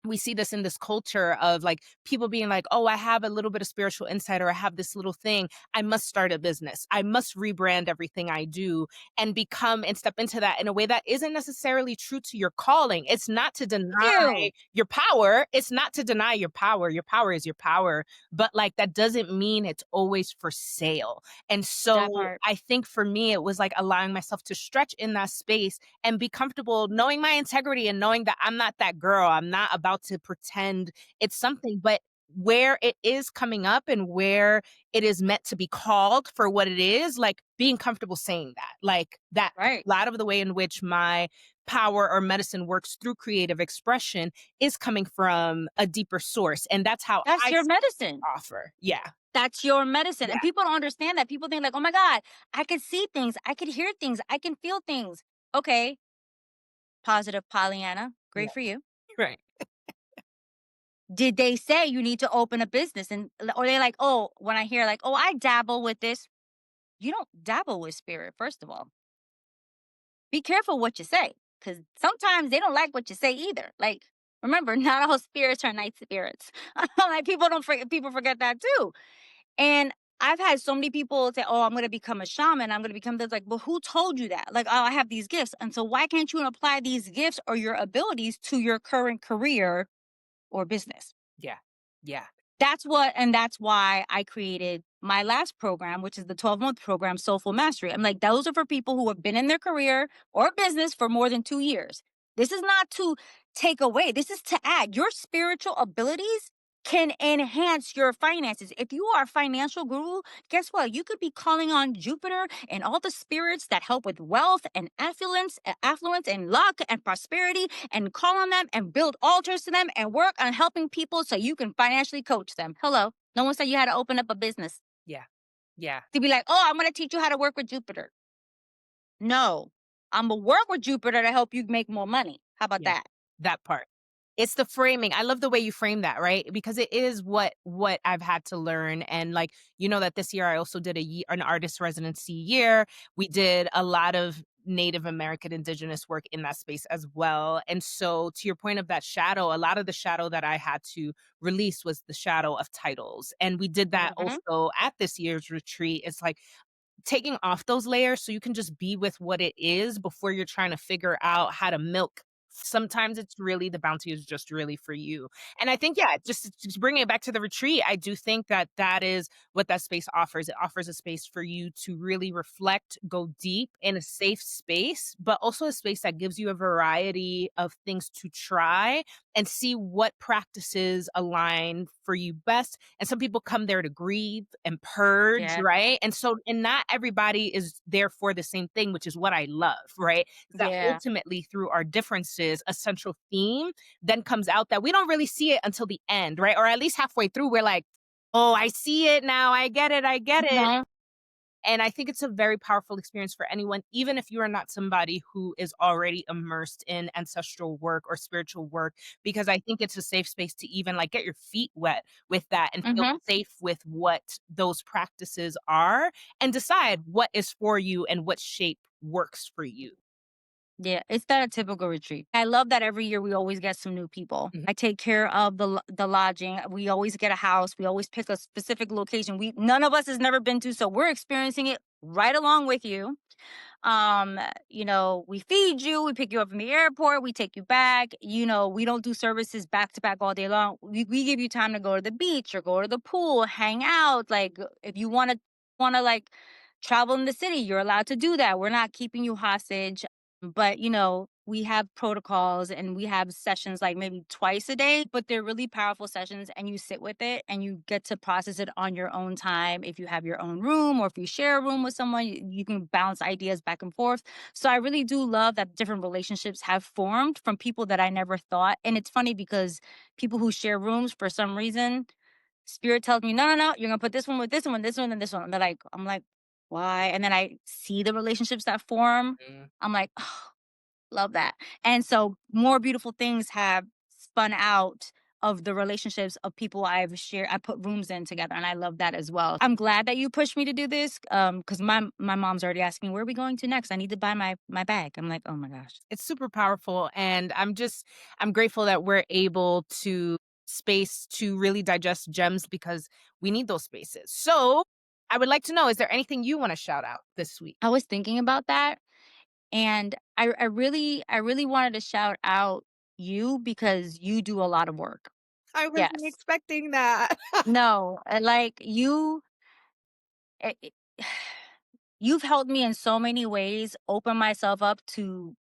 we see this in this culture of like people being like, oh, I have a little bit of spiritual insight, or I have this little thing. I must start a business. I must rebrand everything I do and become and step into that in a way that isn't necessarily true to your calling. It's not to deny You. your power. It's not to deny your power. Your power is your power. But like that doesn't mean it's always for sale. And That so part. I think for me, it was like allowing myself to stretch in that space and be comfortable knowing my integrity and knowing that I'm not that girl. I'm not about about to pretend it's something, but where it is coming up and where it is meant to be called for what it is, like being comfortable saying that. Like that Right. a lot of the way in which my power or medicine works through creative expression is coming from a deeper source. And that's how That's I your medicine. offer. Yeah. That's your medicine. Yeah. And people don't understand that. People think like, "Oh my god, I could see things, I could hear things, I can feel things." Okay, positive Pollyanna, Yeah. great for you. Right. Did they say you need to open a business? And or they're like, "Oh," when I hear like, "Oh, I dabble with this." You don't dabble with spirit, first of all. Be careful what you say, because sometimes they don't like what you say either. Like, remember, not all spirits are nice spirits. Like people forget that too. And I've had so many people say, "Oh, I'm going to become a shaman. I'm going to become this." Like, well, who told you that? Like, oh, I have these gifts, and so why can't you apply these gifts or your abilities to your current career or business? Yeah. Yeah. That's why I created my last program, which is the 12-month program, Soulful Mastery. I'm like, those are for people who have been in their career or business for more than 2 years. This is not to take away, this is to add. Your spiritual abilities can enhance your finances. If you are a financial guru, guess what? You could be calling on Jupiter and all the spirits that help with wealth and affluence and luck and prosperity, and call on them and build altars to them and work on helping people so you can financially coach them. Hello. No one said you had to open up a business Yeah. Yeah. to be like, "Oh, I'm going to teach you how to work with Jupiter." No, I'm going to work with Jupiter to help you make more money. How about Yeah. that? That part. It's the framing. I love the way you frame that, right? Because it is what I've had to learn. And like, you know that this year I also did an artist residency year. We did a lot of Native American indigenous work in that space as well. And so to your point of that shadow, a lot of the shadow that I had to release was the shadow of titles. And we did that Hmm. also at this year's retreat. It's like taking off those layers so you can just be with what it is before you're trying to figure out how to milk. Sometimes it's really the bounty is just really for you. And I think, yeah, just bringing it back to the retreat, I do think that that is what that space offers. It offers a space for you to really reflect, go deep in a safe space, but also a space that gives you a variety of things to try and see what practices align for you best. And some people come there to grieve and purge, Yeah. right? And not everybody is there for the same thing, which is what I love, right? Is that Yeah. ultimately through our differences, a central theme then comes out that we don't really see it until the end, right? Or at least halfway through, we're like, oh, I see it now. I get it. I get it. Mhm. And I think it's a very powerful experience for anyone, even if you are not somebody who is already immersed in ancestral work or spiritual work, because I think it's a safe space to even like get your feet wet with that and feel Mhm. safe with what those practices are and decide what is for you and what shape works for you. Yeah, it's not a typical retreat. I love that every year we always get some new people. Mhm. I take care of the lodging. We always get a house. We always pick a specific location. We none of us has never been to, so we're experiencing it right along with you. Um, we feed you, we pick you up from the airport, we take you back. We don't do services back to back all day long. We give you time to go to the beach or go to the pool, hang out. Like if you want to like travel in the city, you're allowed to do that. We're not keeping you hostage. But we have protocols and we have sessions like maybe twice a day, but they're really powerful sessions, and you sit with it and you get to process it on your own time. If you have your own room or if you share a room with someone, you can bounce ideas back and forth. So I really do love that different relationships have formed from people that I never thought. And it's funny because people who share rooms, for some reason, spirit tells me, no, no, no, you're gonna put this one with this one, this one, and this one. And I'm like, why? And then I see the relationships that form. Mm. I'm like, oh, love that. And so more beautiful things have spun out of the relationships of people I put rooms in together, and I love that as well. I'm glad that you pushed me to do this, because my mom's already asking me, where are we going to next? I need to buy my bag. I'm like, oh my gosh. It's super powerful. And I'm grateful that we're able to space to really digest gems because we need those spaces. So I would like to know, is there anything you want to shout out this week? I was thinking about that, and I really wanted to shout out you because you do a lot of work. I wasn't Yes. expecting that. No, like you, it, you've helped me in so many ways open myself up to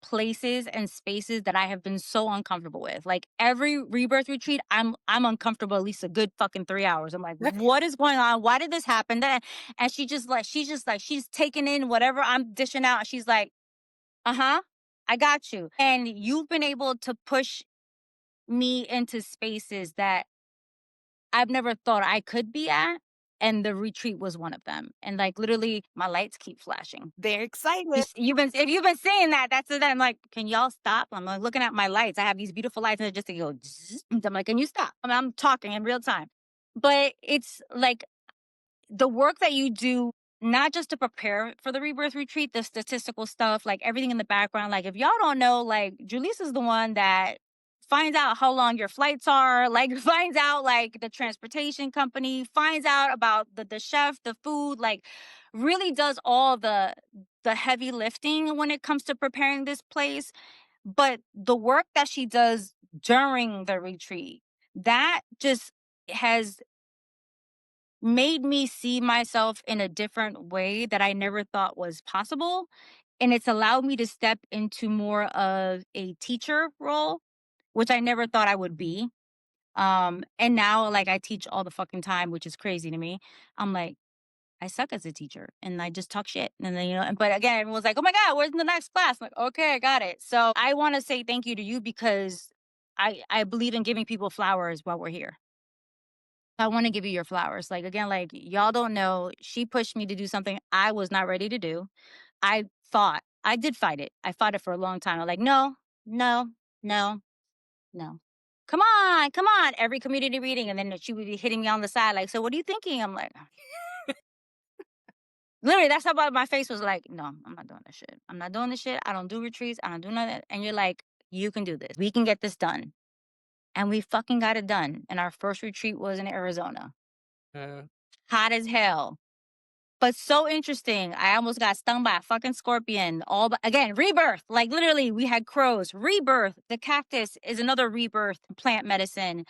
places and spaces that I have been so uncomfortable with. Like every rebirth retreat, I'm uncomfortable at least a good fucking 3 hours. I'm like, what is going on? Why did this happen? Then and she's taking in whatever I'm dishing out. She's like, uh-huh, I got you. And you've been able to push me into spaces that I've never thought I could be at. And the retreat was one of them. And like literally my lights keep flashing. They're excited. You've been if you've been seeing that, that's it. I'm like, can y'all stop? I'm like looking at my lights. I have these beautiful lights and it just to go. Zzz. I'm like, can you stop? I'm talking in real time. But it's like the work that you do, not just to prepare for the rebirth retreat, the statistical stuff, like everything in the background. Like if y'all don't know, like Julissa's the one that finds out how long your flights are, like finds out like the transportation company, finds out about the chef, the food, like really does all the heavy lifting when it comes to preparing this place. But the work that she does during the retreat, that just has made me see myself in a different way that I never thought was possible. And it's allowed me to step into more of a teacher role, which I never thought I would be. And now like I teach all the fucking time, which is crazy to me. I'm like, I suck as a teacher and I just talk shit. And then, but again, everyone's like, oh my God, where's the next class? I'm like, okay, I got it. So I want to say thank you to you because I believe in giving people flowers while we're here. I want to give you your flowers. Like again, like y'all don't know, she pushed me to do something I was not ready to do. I did fight it. I fought it for a long time. I'm like, no, no, no, no. Come on. Every community reading. And then she would be hitting me on the side, like, so what are you thinking? I'm like, literally, that's how my face was like, no, I'm not doing this shit. I'm not doing this shit. I don't do retreats. I don't do none of that. And you're like, you can do this. We can get this done. And we fucking got it done. And our first retreat was in Arizona. Uh, Hot as hell. But so interesting. I almost got stung by a fucking scorpion. All but again, rebirth. Like literally, we had crows. Rebirth. The cactus is another rebirth plant medicine.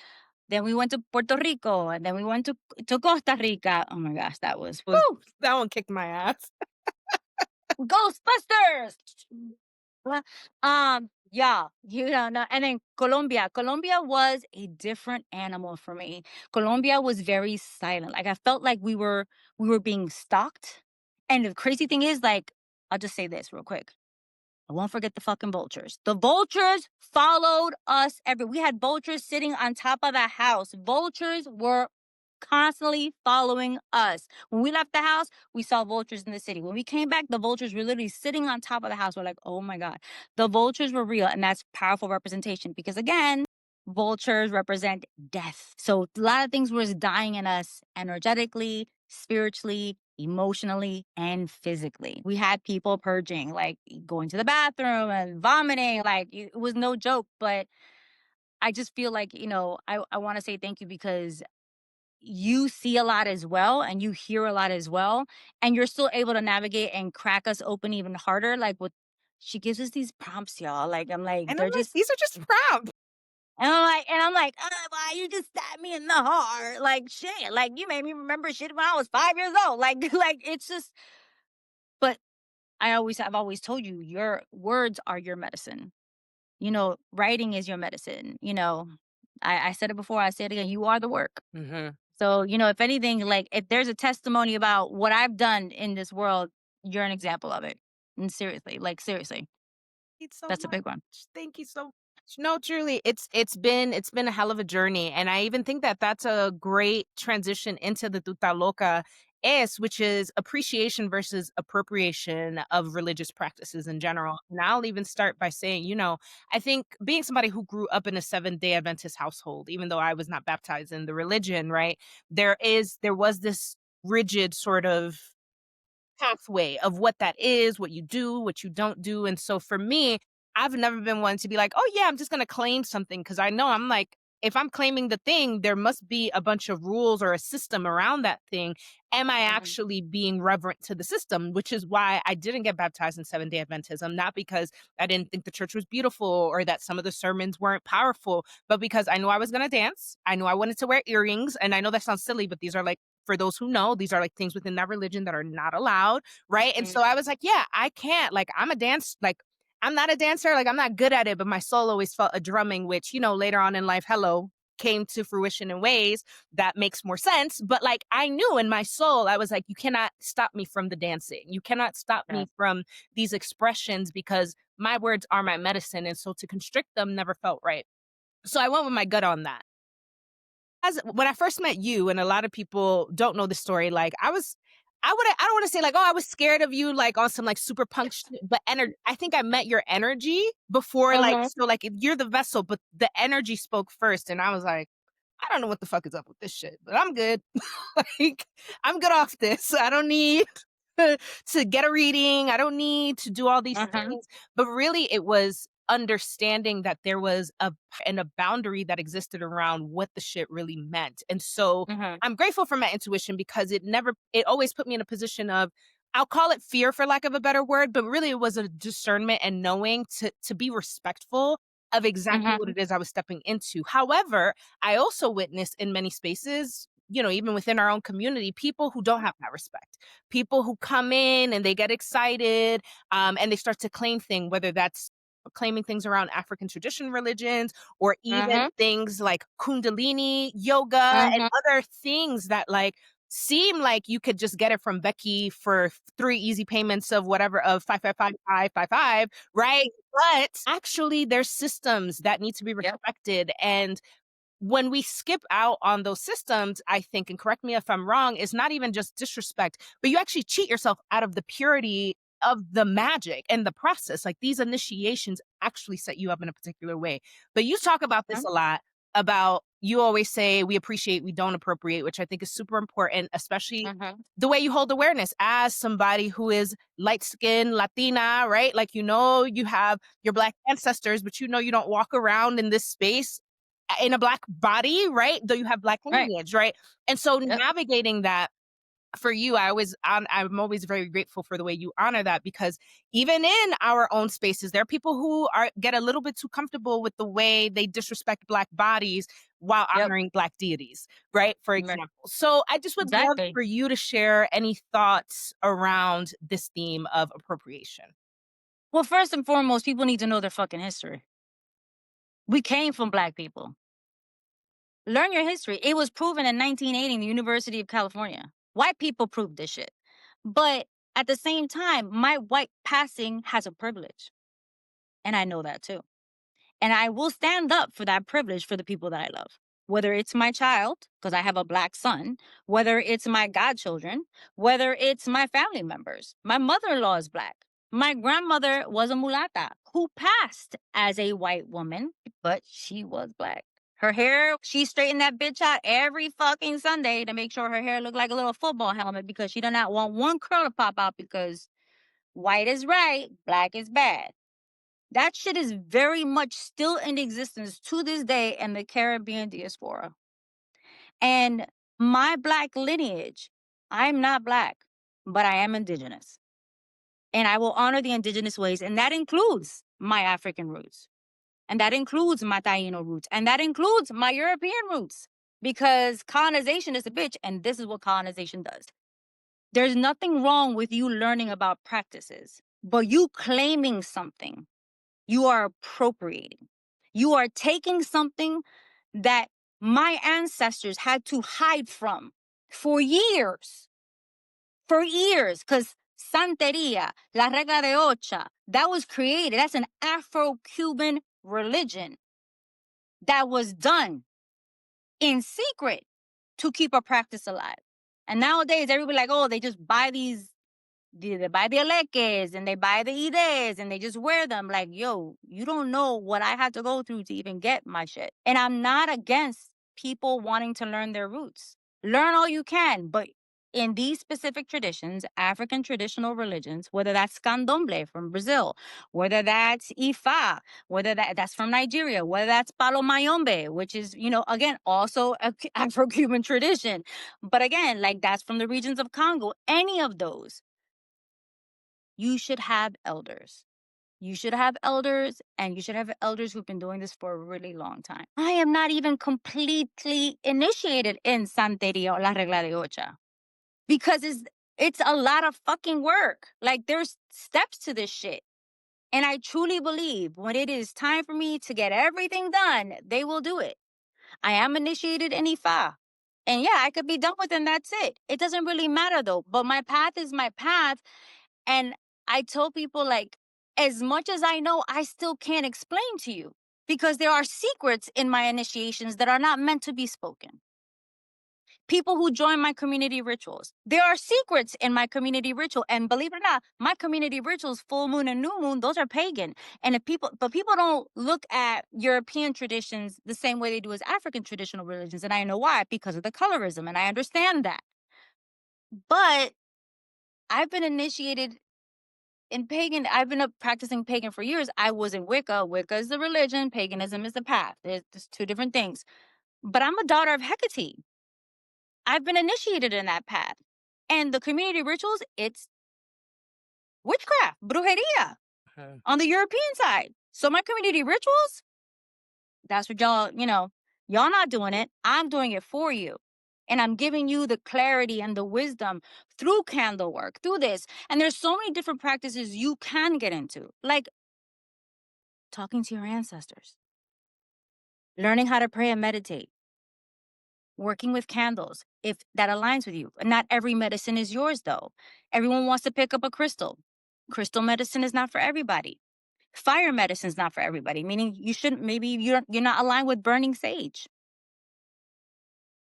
Then we went to Puerto Rico, and then we went to Costa Rica. Oh my gosh, that was woo! that one kicked my ass. Ghostbusters. Well, yeah, no, and then Colombia. Colombia was a different animal for me. Colombia was very silent. Like I felt like we were being stalked. And the crazy thing is, like, I'll just say this real quick. I won't forget the fucking vultures. The vultures followed us we had vultures sitting on top of the house. Vultures were constantly following us. When we left the house, we saw vultures in the city. When we came back, the vultures were literally sitting on top of the house. We're like, oh my God. The vultures were real. And that's powerful representation because again, vultures represent death. So a lot of things was dying in us energetically, spiritually, emotionally, and physically. We had people purging, like going to the bathroom and vomiting. Like it was no joke. But I just feel like, I want to say thank you because you see a lot as well and you hear a lot as well. And you're still able to navigate and crack us open even harder. Like what she gives us these prompts, y'all. Like I'm like, And I'm they're like, just these are just proud. and I'm like, why you just stabbed me in the heart? Like shit. Like you made me remember shit when I was 5 years old. Like, like it's just but I've always told you your words are your medicine. Writing is your medicine. I said it before, I say it again. You are the work. Mm-hmm. So, if anything, like if there's a testimony about what I've done in this world, you're an example of it. And seriously, like seriously, You so that's a much. big one. Thank you so much. No, truly, it's been a hell of a journey, and I even think that that's a great transition into the Tuta Loca which is appreciation versus appropriation of religious practices in general. And I'll even start by saying, I think being somebody who grew up in a Seventh-day Adventist household, even though I was not baptized in the religion, right? There was this rigid sort of pathway of what that is, what you do, what you don't do. And so for me, I've never been one to be like, oh, yeah, I'm just going to claim something because I know I'm like, if I'm claiming the thing, there must be a bunch of rules or a system around that thing. Am I Mhm. actually being reverent to the system? Which is why I didn't get baptized in Seventh-day Adventism, not because I didn't think the church was beautiful or that some of the sermons weren't powerful, but because I knew I was going to dance. I knew I wanted to wear earrings. And I know that sounds silly, but these are like, for those who know, these are like things within that religion that are not allowed. Right. And so I was like, yeah, I can't. Like, I'm a dance, like, I'm not a dancer, like, I'm not good at it, but my soul always felt a drumming, which, later on in life, hello, came to fruition in ways that makes more sense. But like, I knew in my soul, I was like, you cannot stop me from the dancing. You cannot stop Yeah. me from these expressions because my words are my medicine. And so to constrict them never felt right. So I went with my gut on that. As when I first met you, and a lot of people don't know the story, like I don't want to say like, oh, I was scared of you, like on some like super punk shit, but I think I met your energy before, like, Uh-huh. so like you're the vessel, but the energy spoke first. And I was like, I don't know what the fuck is up with this shit, but I'm good. Like, I'm good off this. I don't need to get a reading. I don't need to do all these Uh-huh. things. But really, it was understanding that there was a boundary that existed around what the shit really meant. And so Uh-huh. I'm grateful for my intuition because it always put me in a position of, I'll call it fear for lack of a better word, but really it was a discernment and knowing to be respectful of exactly Uh-huh. what it is I was stepping into. However, I also witness in many spaces, even within our own community, people who don't have that respect. People who come in and they get excited, and they start to claim things, whether that's claiming things around African tradition religions or even Uh-huh. things like Kundalini yoga and Uh-huh. other things that like seem like you could just get it from Becky for 3 easy payments of whatever of 555 right? But actually there's systems that need to be Yep. respected. And when we skip out on those systems, I think, and correct me if I'm wrong, is not even just disrespect, but you actually cheat yourself out of the purity of the magic and the process. Like, these initiations actually set you up in a particular way. But you talk about this Uh-huh. a lot, about you always say we appreciate, we don't appropriate, which I think is super important, especially Uh-huh. the way you hold awareness as somebody who is light skinned Latina, right? Like, you have your Black ancestors, but you don't walk around in this space in a Black body, right? Though you have Black Right. lineage, right? And so Yep. navigating that for you, I'm always very grateful for the way you honor that, because even in our own spaces, there are people who get a little bit too comfortable with the way they disrespect Black bodies while Yep. honoring Black deities, right? For Right. example. So I just would love Exactly. for you to share any thoughts around this theme of appropriation. Well, first and foremost, people need to know their fucking history. We came from Black people. Learn your history. It was proven in 1980 in the University of California. White people proved this shit. But at the same time, my white passing has a privilege. And I know that too. And I will stand up for that privilege for the people that I love. Whether it's my child, because I have a Black son, whether it's my godchildren, whether it's my family members. My mother in law is Black. My grandmother was a mulata who passed as a white woman, but she was Black. Her hair, she straightened that bitch out every fucking Sunday to make sure her hair looked like a little football helmet because she did not want one curl to pop out because white is right, Black is bad. That shit is very much still in existence to this day in the Caribbean diaspora. And my Black lineage, I'm not Black, but I am indigenous. And I will honor the indigenous ways. And that includes my African roots. And that includes my Taino roots. And that includes my European roots. Because colonization is a bitch. And this is what colonization does. There's nothing wrong with you learning about practices, but you claiming something, you are appropriating. You are taking something that my ancestors had to hide from for years. For years, because Santeria, La Regla de Ocha, that was created. That's an Afro Cuban religion that was done in secret to keep a practice alive. And nowadays, everybody like, oh, they just buy they buy the aleques and they buy the ides and they just wear them. Like, yo, you don't know what I had to go through to even get my shit. And I'm not against people wanting to learn their roots. Learn all you can, but in these specific traditions, African traditional religions, whether that's candomblé from Brazil, whether that's Ifa, whether that's from Nigeria, whether that's palo mayombe, which is, again, also a Afro-Cuban tradition. But again, like that's from the regions of Congo, any of those, you should have elders. You should have elders, and you should have elders who've been doing this for a really long time. I am not even completely initiated in Santeria or La Regla de Ocha because it's a lot of fucking work. Like, there's steps to this shit. And I truly believe when it is time for me to get everything done, they will do it. I am initiated in Ifa. And yeah, I could be done with it and that's it. It doesn't really matter though. But my path is my path. And I tell people, like, as much as I know, I still can't explain to you because there are secrets in my initiations that are not meant to be spoken. People who join my community rituals, there are secrets in my community ritual. And believe it or not, my community rituals, full moon and new moon, those are pagan. And if people, but people don't look at European traditions the same way they do as African traditional religions. And I know why, because of the colorism. And I understand that. But I've been initiated in pagan. I've been practicing pagan for years. I was in Wicca. Wicca is the religion. Paganism is the path. There's just two different things. But I'm a daughter of Hecate. I've been initiated in that path. And the community rituals, it's witchcraft, brujeria on the European side. So my community rituals, that's what y'all not doing it. I'm doing it for you. And I'm giving you the clarity and the wisdom through candle work, through this. And there's so many different practices you can get into, like talking to your ancestors, learning how to pray and meditate, working with candles, if that aligns with you. Not every medicine is yours, though. Everyone wants to pick up a crystal. Crystal medicine is not for everybody. Fire medicine is not for everybody, meaning you shouldn't, maybe you're not aligned with burning sage.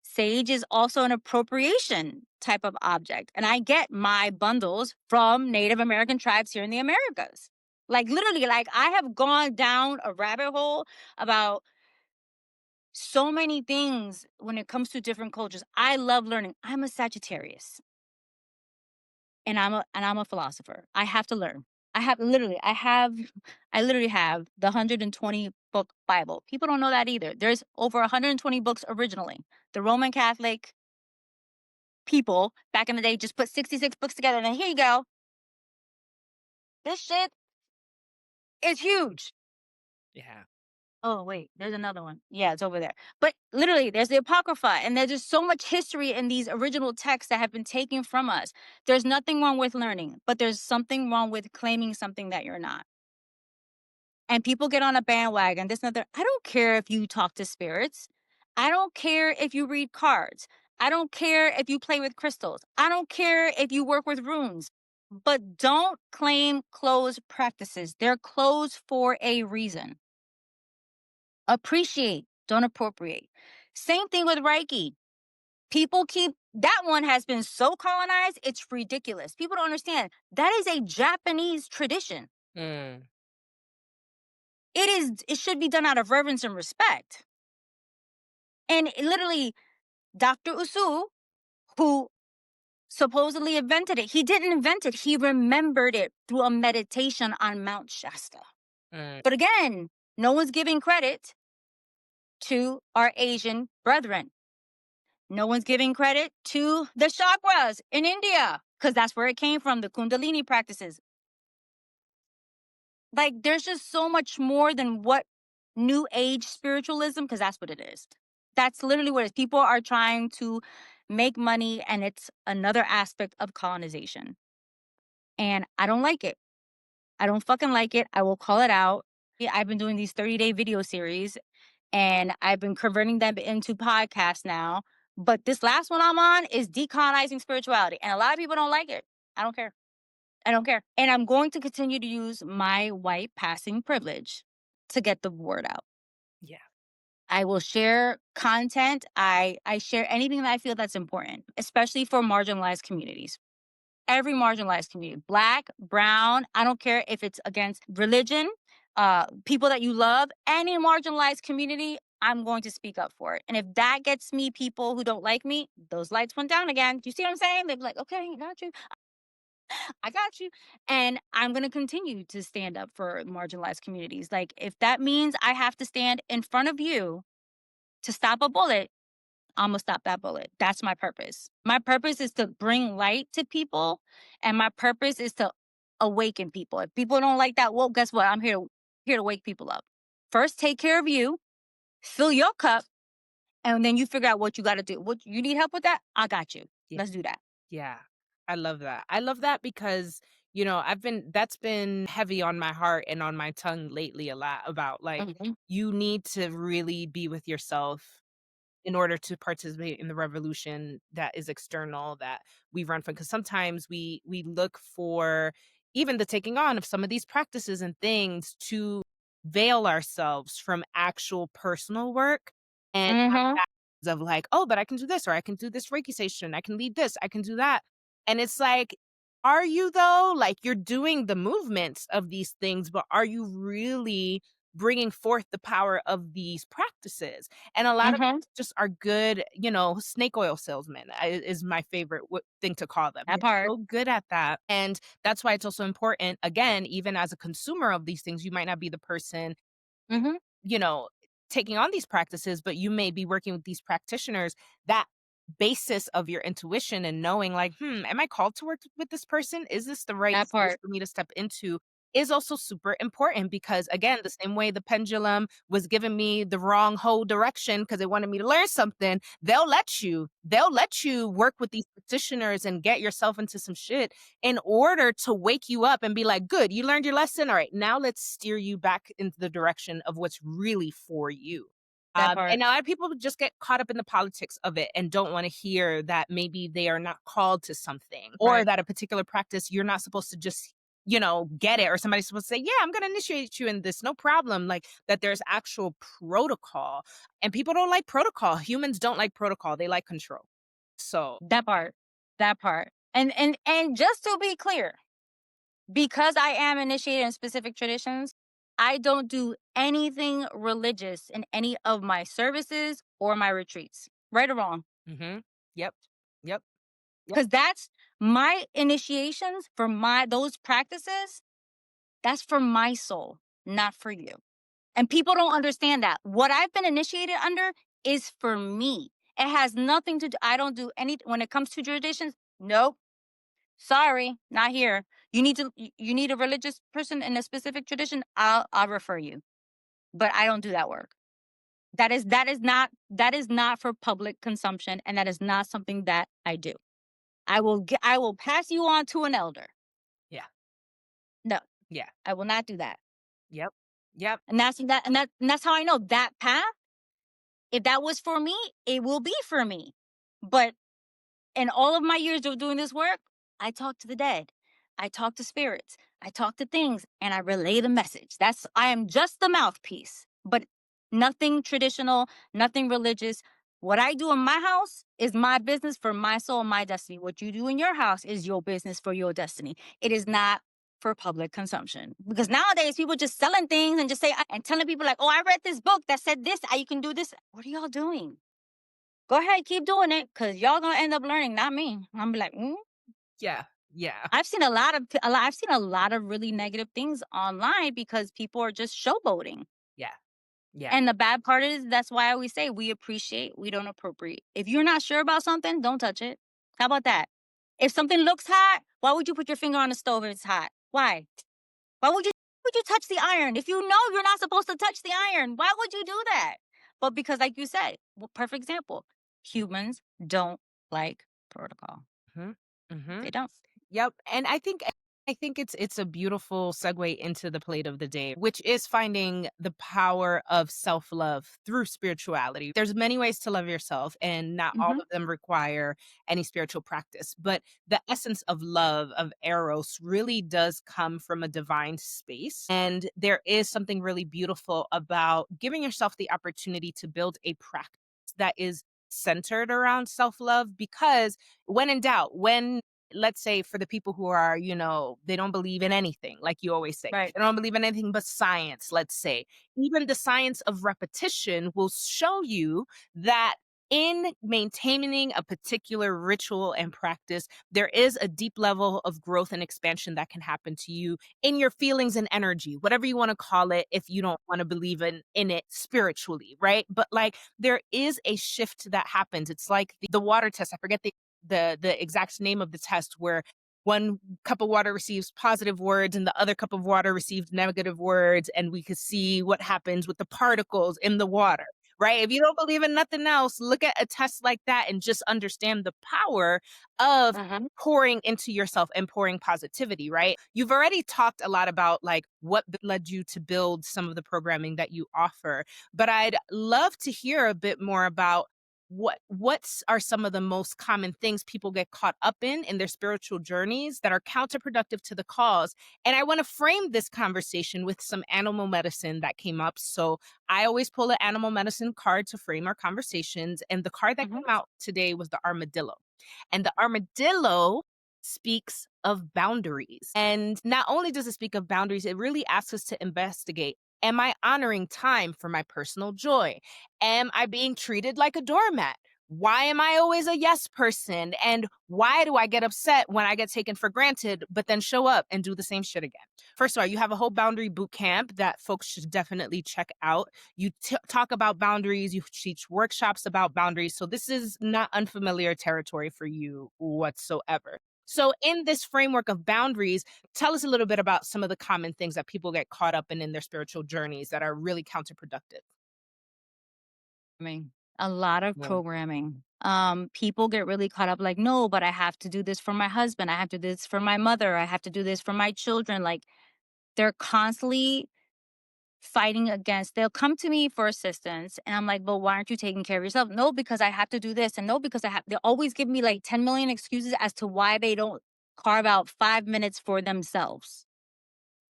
Sage is also an appropriation type of object. And I get my bundles from Native American tribes here in the Americas. Like literally, like I have gone down a rabbit hole about so many things when it comes to different cultures. I love learning. I'm a Sagittarius. And I'm a philosopher. I have to learn. I literally have the 120 book Bible. People don't know that either. There's over 120 books originally. The Roman Catholic people back in the day just put 66 books together and then here you go. This shit is huge. Yeah. Oh, wait, there's another one. Yeah, it's over there. But literally, there's the Apocrypha, and there's just so much history in these original texts that have been taken from us. There's nothing wrong with learning, but there's something wrong with claiming something that you're not. And people get on a bandwagon, this and other. I don't care if you talk to spirits. I don't care if you read cards. I don't care if you play with crystals. I don't care if you work with runes. But don't claim closed practices. They're closed for a reason. Appreciate, don't appropriate. Same thing with Reiki. People that one has been so colonized, it's ridiculous. People don't understand. That is a Japanese tradition. Mm. It should be done out of reverence and respect. And literally, Dr. Usu, who supposedly invented it, he didn't invent it. He remembered it through a meditation on Mount Shasta. Mm. But again, no one's giving credit to our Asian brethren. No one's giving credit to the chakras in India because that's where it came from, the Kundalini practices. Like, there's just so much more than what New Age spiritualism, because that's what it is. That's literally what it is. People are trying to make money, and it's another aspect of colonization. And I don't like it. I don't fucking like it. I will call it out. Yeah, I've been doing these 30-day video series, and I've been converting them into podcasts now. But this last one I'm on is decolonizing spirituality. And a lot of people don't like it. I don't care. I don't care. And I'm going to continue to use my white passing privilege to get the word out. Yeah. I will share content. I share anything that I feel that's important, especially for marginalized communities. Every marginalized community, Black, brown, I don't care if it's against religion, people that you love, any marginalized community, I'm going to speak up for it. And if that gets me people who don't like me, those lights went down again. Do you see what I'm saying? They'd be like, okay, got you. I got you. And I'm going to continue to stand up for marginalized communities. Like, if that means I have to stand in front of you to stop a bullet, I'm gonna stop that bullet. That's my purpose. My purpose is to bring light to people, and my purpose is to awaken people. If people don't like that, well, guess what? I'm here to wake people up. First, take care of you, fill your cup, and then you figure out what you got to do. What you need help with that? I got you. Yeah. Let's do that. Yeah. I love that. I love that because, That's been heavy on my heart and on my tongue lately a lot about like, Mhm. you need to really be with yourself in order to participate in the revolution that is external that we run from. Because sometimes we look for even the taking on of some of these practices and things to veil ourselves from actual personal work and Mhm. of like, oh, but I can do this, or I can do this Reiki station, I can lead this, I can do that. And it's like, are you though? Like, you're doing the movements of these things, but are you really bringing forth the power of these practices? And a lot of Mhm. just are good, snake oil salesmen is my favorite thing to call them. That They're part. so good at that. And that's why it's also important, again, even as a consumer of these things, you might not be the person Mhm. you know, taking on these practices, but you may be working with these practitioners, that basis of your intuition and knowing like, am I called to work with this person? Is this the right That space part. for me to step into? Is also super important because again, the same way the pendulum was giving me the wrong whole direction because it wanted me to learn something, they'll let you work with these practitioners and get yourself into some shit in order to wake you up and be like, good, you learned your lesson. All right, now let's steer you back into the direction of what's really for you. That And part. a lot of people just get caught up in the politics of it and don't want to hear that maybe they are not called to something or Right. that a particular practice you're not supposed to just get it, or somebody's supposed to say, yeah, I'm going to initiate you in this, no problem. Like that there's actual protocol, and people don't like protocol. Humans don't like protocol, they like control. So, That part. That part. And just to be clear, because I am initiated in specific traditions, I don't do anything religious in any of my services or my retreats. Right or wrong? mhm. Yep. Yep. Yep. Because that's my initiations for my those practices, that's for my soul, not for you. And people don't understand that. What I've been initiated under is for me. It has nothing to do, I don't do any when it comes to traditions. Nope. Sorry, not here. You need a religious person in a specific tradition, I'll refer you. But I don't do that work. That is not for public consumption, and that is not something that I do. I will pass you on to an elder. Yeah. No, Yeah. I will not do that. Yep. Yep. And that's how I know that path, if that was for me, it will be for me. But in all of my years of doing this work, I talk to the dead. I talk to spirits. I talk to things and I relay the message. I am just the mouthpiece, but nothing traditional, nothing religious. What I do in my house is my business for my soul, my destiny. What you do in your house is your business for your destiny. It is not for public consumption. Because nowadays people just selling things and just say and telling people like, "Oh, I read this book that said this, you can do this." What are y'all doing? Go ahead, keep doing it, cause y'all gonna end up learning, not me. I'm be like, Yeah. Yeah. I've seen I've seen a lot of really negative things online because people are just showboating. Yeah. Yeah. And the bad part is that's why I always say we appreciate, we don't appropriate. If you're not sure about something, don't touch it. How about that? If something looks hot, why would you put your finger on the stove if it's hot? Why? Why would you touch the iron? If you know you're not supposed to touch the iron, why would you do that? But because like you said, well, perfect example. Humans don't like protocol. Mhm. They Mhm. don't. Yep, and I think it's a beautiful segue into the plate of the day, which is finding the power of self-love through spirituality. There's many ways to love yourself, and not all Mhm. of them require any spiritual practice, but the essence of love, of eros, really does come from a divine space, and there is something really beautiful about giving yourself the opportunity to build a practice that is centered around self-love, because when in doubt, when let's say for the people who are, they don't believe in anything, like you always say, Right. they don't believe in anything but science, let's say, even the science of repetition will show you that in maintaining a particular ritual and practice, there is a deep level of growth and expansion that can happen to you in your feelings and energy, whatever you want to call it, if you don't want to believe in it spiritually, right? But like there is a shift that happens. It's like the water test. I forget the exact name of the test where one cup of water receives positive words and the other cup of water received negative words, and we could see what happens with the particles in the water. right? If you don't believe in nothing else, look at a test like that and just understand the power of Mhm. pouring into yourself and pouring positivity, right? You've already talked a lot about like what led you to build some of the programming that you offer, but I'd love to hear a bit more about what's are some of the most common things people get caught up in their spiritual journeys that are counterproductive to the cause. And I want to frame this conversation with some animal medicine that came up. So I always pull an animal medicine card to frame our conversations, and the card that Mhm. came out today was the armadillo. And the armadillo speaks of boundaries. And not only does it speak of boundaries, it really asks us to investigate. Am I honoring time for my personal joy? Am I being treated like a doormat? Why am I always a yes person? And why do I get upset when I get taken for granted, but then show up and do the same shit again? First of all, you have a whole boundary boot camp that folks should definitely check out. You talk about boundaries, you teach workshops about boundaries. So this is not unfamiliar territory for you whatsoever. So, in this framework of boundaries, tell us a little bit about some of the common things that people get caught up in their spiritual journeys that are really counterproductive. I mean, a lot of Yeah. programming. People get really caught up like, no, but I have to do this for my husband. I have to do this for my mother. I have to do this for my children. Like they're constantly fighting against, they'll come to me for assistance. And I'm like, but why aren't you taking care of yourself? No, because I have to do this. And no, because they always give me like 10 million excuses as to why they don't carve out 5 minutes for themselves.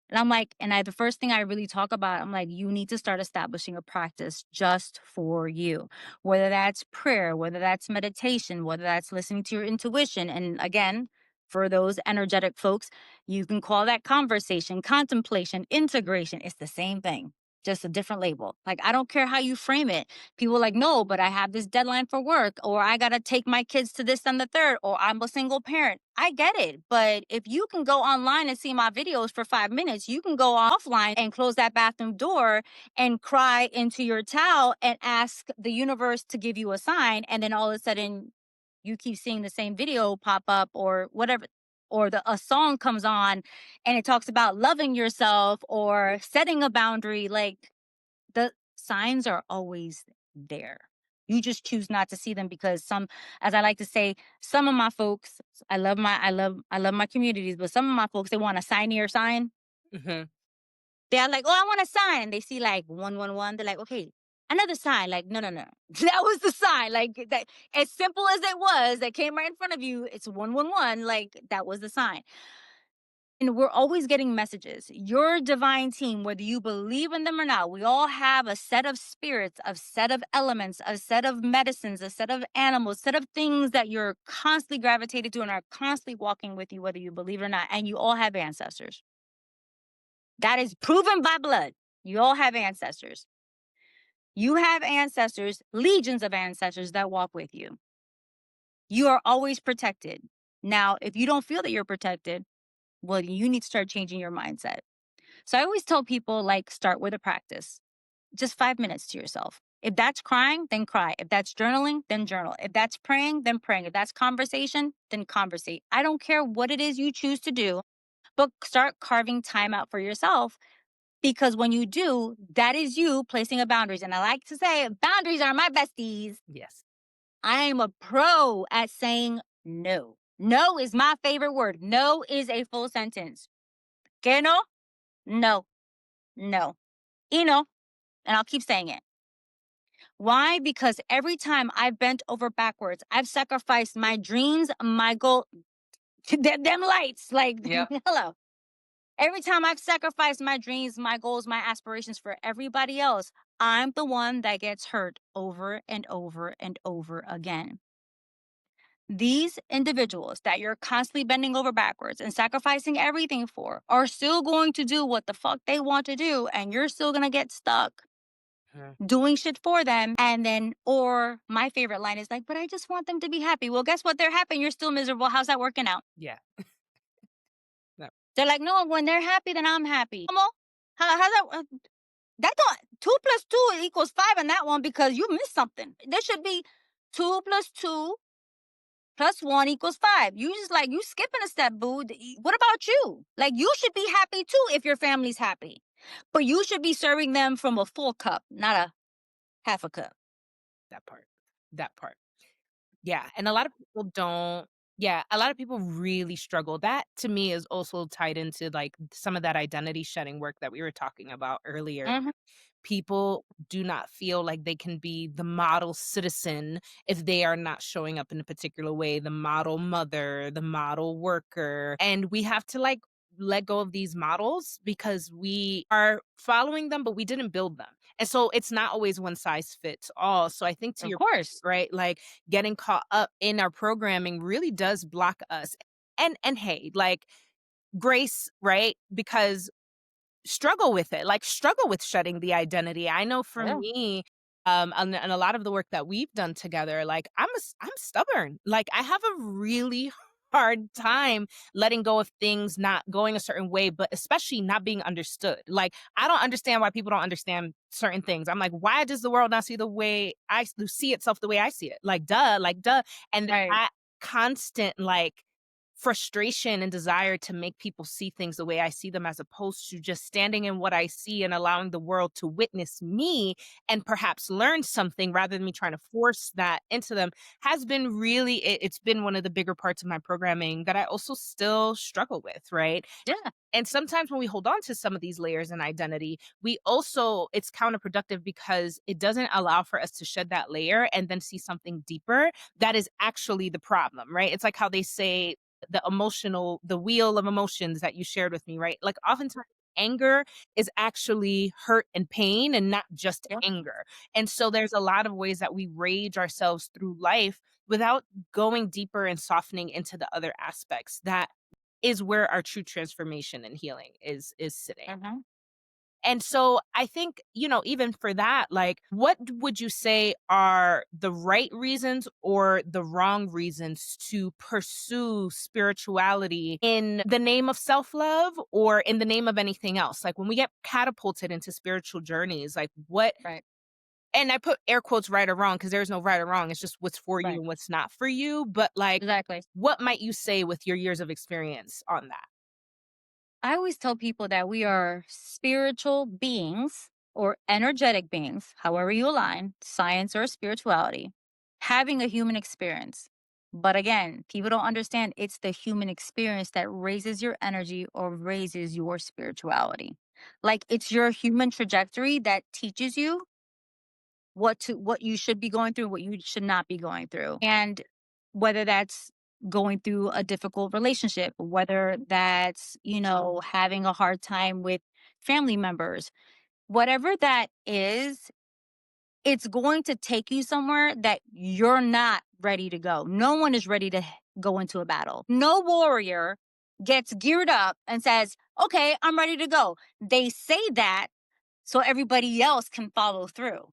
And I'm like, the first thing I really talk about, I'm like, you need to start establishing a practice just for you, whether that's prayer, whether that's meditation, whether that's listening to your intuition. And again, for those energetic folks, you can call that conversation, contemplation, integration. It's the same thing, just a different label. Like, I don't care how you frame it. People are like, no, but I have this deadline for work, or I got to take my kids to this and the third, or I'm a single parent. I get it. But if you can go online and see my videos for 5 minutes, you can go offline and close that bathroom door and cry into your towel and ask the universe to give you a sign. And then all of a sudden, you keep seeing the same video pop up or whatever, or a song comes on and it talks about loving yourself or setting a boundary. Like the signs are always there. You just choose not to see them because as I like to say, some of my folks, I love my communities, but some of my folks, they want a signier sign. Hmm. They're like, oh, I want a sign. They see like 111. They're like, okay, another sign. Like, no, no, no. That was the sign. Like that, as simple as it was, that came right in front of you. It's 111. Like that was the sign. And we're always getting messages. Your divine team, whether you believe in them or not, we all have a set of spirits, a set of elements, a set of medicines, a set of animals, a set of things that you're constantly gravitated to and are constantly walking with you, whether you believe it or not. And you all have ancestors. That is proven by blood. You all have ancestors. You have ancestors, legions of ancestors that walk with you. You are always protected. Now, if you don't feel that you're protected, well, you need to start changing your mindset. So I always tell people, like, start with a practice, just 5 minutes to yourself. If that's crying, then cry. If that's journaling, then journal. If that's praying, then praying. If that's conversation, then conversate. I don't care what it is you choose to do, but start carving time out for yourself because when you do, that is you placing a boundaries. And I like to say, boundaries are my besties. Yes. I am a pro at saying no. No is my favorite word. No is a full sentence. Que no? No. No. Y no. And I'll keep saying it. Why? Because every time I've bent over backwards, I've sacrificed my dreams, my goal, them lights. Like, Yep. hello. Every time I've sacrificed my dreams, my goals, my aspirations for everybody else, I'm the one that gets hurt over and over and over again. These individuals that you're constantly bending over backwards and sacrificing everything for are still going to do what the fuck they want to do, and you're still going to get stuck Mhm. doing shit for them. And then, or my favorite line is like, but I just want them to be happy. Well, guess what? They're happy and you're still miserable. How's that working out? Yeah. No. They're like, no, when they're happy, then I'm happy. How's that? That don't, 2 + 2 = 5 in that one because you missed something. There should be 2 + 2 + 1 = 5. You just like, you skipping a step, boo. What about you? Like, you should be happy too if your family's happy. But you should be serving them from a full cup, not a half a cup. that part. That part. Yeah, and a lot of people don't yeah, a lot of people really struggle. That to me is also tied into, like, some of that identity shedding work that we were talking about earlier. Mhm. People do not feel like they can be the model citizen if they are not showing up in a particular way, the model mother, the model worker, and we have to, like, let go of these models because we are following them, but we didn't build them, and so it's not always one size fits all. So I think to Of your course. right, like, getting caught up in our programming really does block us, and hey, like, grace, right? Because struggle with it, like, struggle with shedding the identity. I know for Yeah. me, and a lot of the work that we've done together, like, I'm stubborn. Like, I have a really hard time letting go of things not going a certain way, but especially not being understood. Like, I don't understand why people don't understand certain things. I'm like, "Why does the world not see the way see itself the way I see it?" Like, duh, and Right. that constant, like, frustration and desire to make people see things the way I see them as opposed to just standing in what I see and allowing the world to witness me and perhaps learn something rather than me trying to force that into them has been really it's been one of the bigger parts of my programming that I also still struggle with, right? Yeah. And sometimes when we hold on to some of these layers in identity, we also it's counterproductive because it doesn't allow for us to shed that layer and then see something deeper that is actually the problem, right? It's like how they say the wheel of emotions that you shared with me, right? Like oftentimes anger is actually hurt and pain and not just Yeah. anger. And so there's a lot of ways that we rage ourselves through life without going deeper and softening into the other aspects that is where our true transformation and healing is sitting. Mhm. And so I think, even for that, like, what would you say are the right reasons or the wrong reasons to pursue spirituality in the name of self love or in the name of anything else? Like, when we get catapulted into spiritual journeys, like, Right. and I put air quotes right or wrong because there's no right or wrong. It's just what's for you Right. and what's not for you. But, like, Exactly. what might you say with your years of experience on that? I always tell people that we are spiritual beings or energetic beings, however you align, science or spirituality, having a human experience. But again, people don't understand it's the human experience that raises your energy or raises your spirituality. Like it's your human trajectory that teaches you what you should be going through, what you should not be going through. And whether that's going through a difficult relationship, whether that's, having a hard time with family members, whatever that is, it's going to take you somewhere that you're not ready to go. No one is ready to go into a battle. No warrior gets geared up and says, "Okay, I'm ready to go." They say that so everybody else can follow through.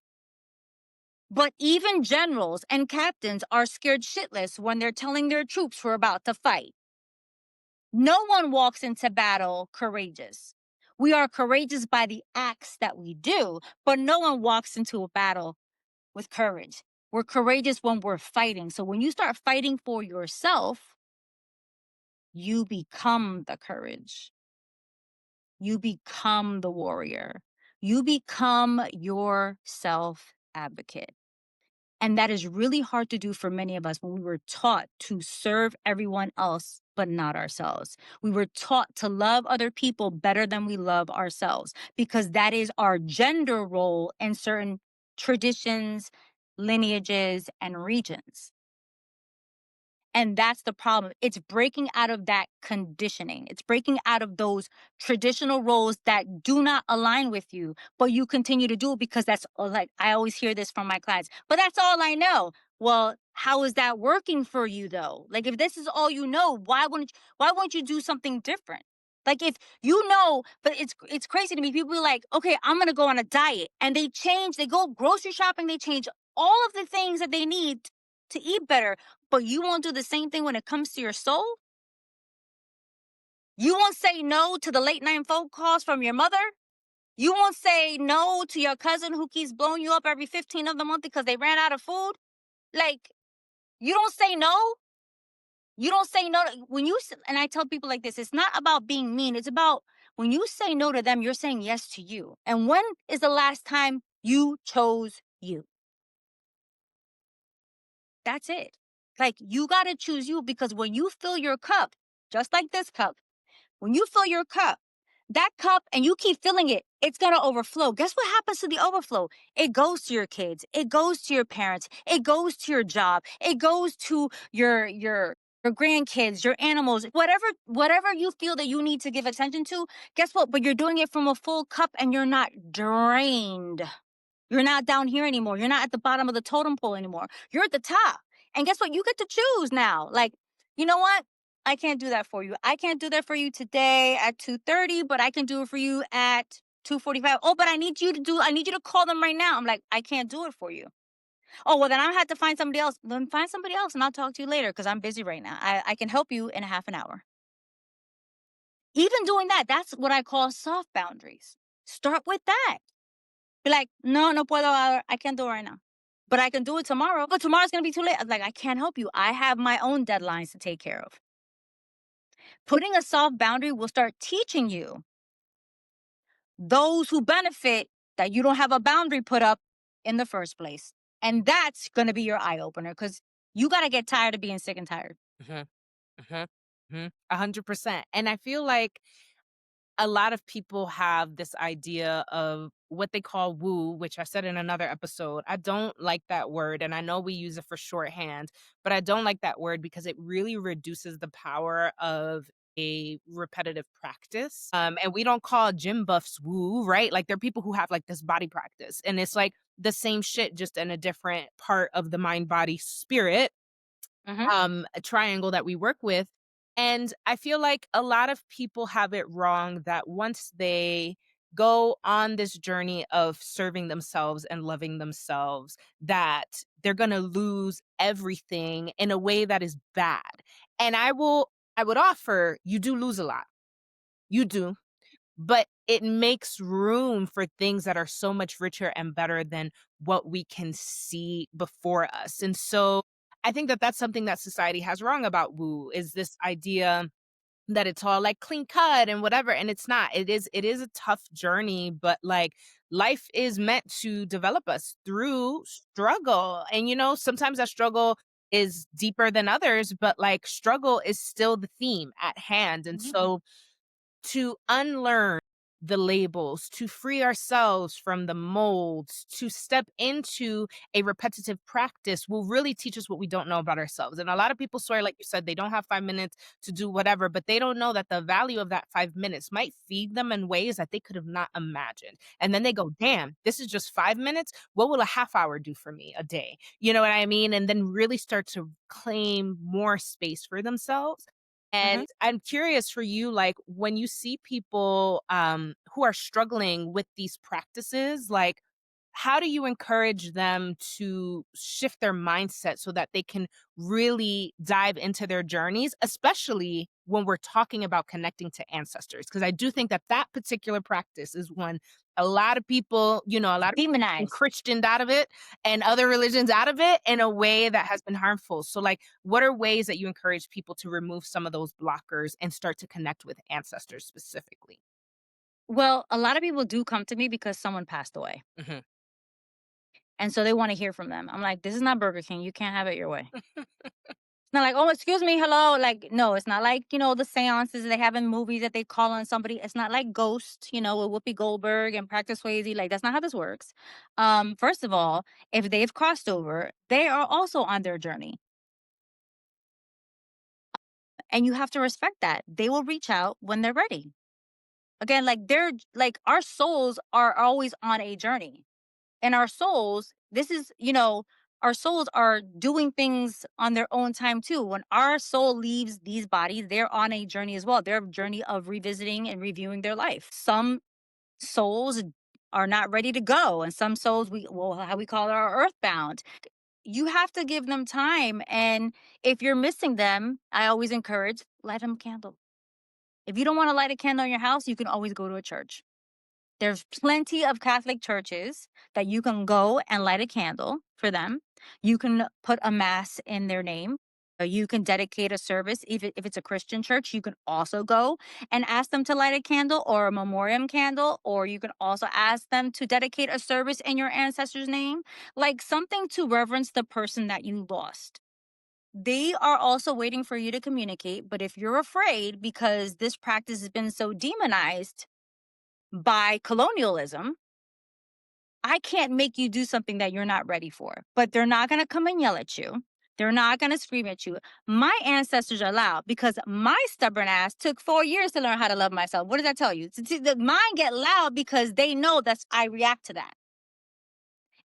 But even generals and captains are scared shitless when they're telling their troops we're about to fight. No one walks into battle courageous. We are courageous by the acts that we do, but no one walks into a battle with courage. We're courageous when we're fighting. So when you start fighting for yourself, you become the courage. You become the warrior. You become your self advocate. And that is really hard to do for many of us when we were taught to serve everyone else, but not ourselves. We were taught to love other people better than we love ourselves because that is our gender role in certain traditions, lineages, and regions. And that's the problem. It's breaking out of that conditioning. It's breaking out of those traditional roles that do not align with you, but you continue to do it because like I always hear this from my clients, but that's all I know. Well, how is that working for you though? Like if this is all you know, why won't you do something different? Like if you know, but it's crazy to me. People be like, okay, I'm gonna go on a diet. And they go grocery shopping, they change all of the things that they need to eat better, but you won't do the same thing when it comes to your soul? You won't say no to the late night phone calls from your mother? You won't say no to your cousin who keeps blowing you up every 15th of the month because they ran out of food? Like, you don't say no? You don't say no. And I tell people like this, it's not about being mean. It's about when you say no to them, you're saying yes to you. And when is the last time you chose you? That's it. Like, you got to choose you, because when you fill your cup, just like this cup, when you fill your cup, that cup, and you keep filling it, it's going to overflow. Guess what happens to the overflow? It goes to your kids. It goes to your parents. It goes to your job. It goes to your grandkids, your animals, whatever you feel that you need to give attention to. Guess what? But you're doing it from a full cup, and you're not drained. You're not down here anymore. You're not at the bottom of the totem pole anymore. You're at the top. And guess what? You get to choose now. Like, you know what? I can't do that for you. I can't do that for you today at 2:30, but I can do it for you at 2:45. Oh, but I need you to call them right now. I'm like, I can't do it for you. Oh, well, then I have to find somebody else. Then find somebody else, and I'll talk to you later because I'm busy right now. I can help you in a half an hour. Even doing that, that's what I call soft boundaries. Start with that. Be like, no, no puedo, I can't do it right now. But I can do it tomorrow. But tomorrow's gonna be too late. I'm like, I can't help you. I have my own deadlines to take care of. Putting a soft boundary will start teaching you those who benefit that you don't have a boundary put up in the first place. And that's gonna be your eye opener, because you gotta get tired of being sick and tired. Mhm, mhm, mhm, 100%. And I feel like a lot of people have this idea of what they call woo, which I said in another episode. I don't like that word, and I know we use it for shorthand, but I don't like that word because it really reduces the power of a repetitive practice. And we don't call gym buffs woo, right? Like there are people who have like this body practice, and it's like the same shit, just in a different part of the mind, body, spirit Hmm. a triangle that we work with. And I feel like a lot of people have it wrong that once they go on this journey of serving themselves and loving themselves, that they're going to lose everything in a way that is bad. And I would offer you do lose a lot. You do, but it makes room for things that are so much richer and better than what we can see before us. And so I think that that's something that society has wrong about woo is this idea that it's all like clean cut and whatever, and it's not. It is a tough journey, but like life is meant to develop us through struggle. And sometimes that struggle is deeper than others, but like struggle is still the theme at hand. And Hmm. so to unlearn the labels, to free ourselves from the molds, to step into a repetitive practice will really teach us what we don't know about ourselves. And a lot of people swear, like you said, they don't have 5 minutes to do whatever, but they don't know that the value of that 5 minutes might feed them in ways that they could have not imagined. And then they go, damn, this is just 5 minutes. What will a half hour do for me a day? You know what I mean? And then really start to claim more space for themselves. Hmm. And I'm curious for you, like when you see people who are struggling with these practices, like how do you encourage them to shift their mindset so that they can really dive into their journeys, especially when we're talking about connecting to ancestors? Because I do think that that particular practice is one a lot of people, a lot of people have been Demonized. Christianed out of it and other religions out of it in a way that has been harmful. So, like, what are ways that you encourage people to remove some of those blockers and start to connect with ancestors specifically? Well, a lot of people do come to me because someone passed away. Mhm. And so they want to hear from them. I'm like, this is not Burger King. You can't have it your way. It's not like, oh, excuse me, hello. Like, no, it's not like, the seances they have in movies that they call on somebody. It's not like Ghost, with Whoopi Goldberg and Practice Swayze. Like, that's not how this works. First of all, if they've crossed over, they are also on their journey. And you have to respect that. They will reach out when they're ready. Again, like our souls are always on a journey. And our souls, our souls are doing things on their own time too. When our soul leaves these bodies, they're on a journey as well. They're a journey of revisiting and reviewing their life. Some souls are not ready to go, and some souls how we call it, are earthbound. You have to give them time, and if you're missing them, I always encourage, light them a candle. If you don't want to light a candle in your house, you can always go to a church. There's plenty of Catholic churches that you can go and light a candle for them. You can put a mass in their name. You can dedicate a service. If it's a Christian church, you can also go and ask them to light a candle or a memoriam candle, or you can also ask them to dedicate a service in your ancestor's name, like something to reverence the person that you lost. They are also waiting for you to communicate, but if you're afraid because this practice has been so demonized by colonialism, I can't make you do something that you're not ready for. But they're not going to come and yell at you. They're not going to scream at you. My ancestors are loud because my stubborn ass took 4 years to learn how to love myself. What does that tell you? Mine get loud because they know that I react to that.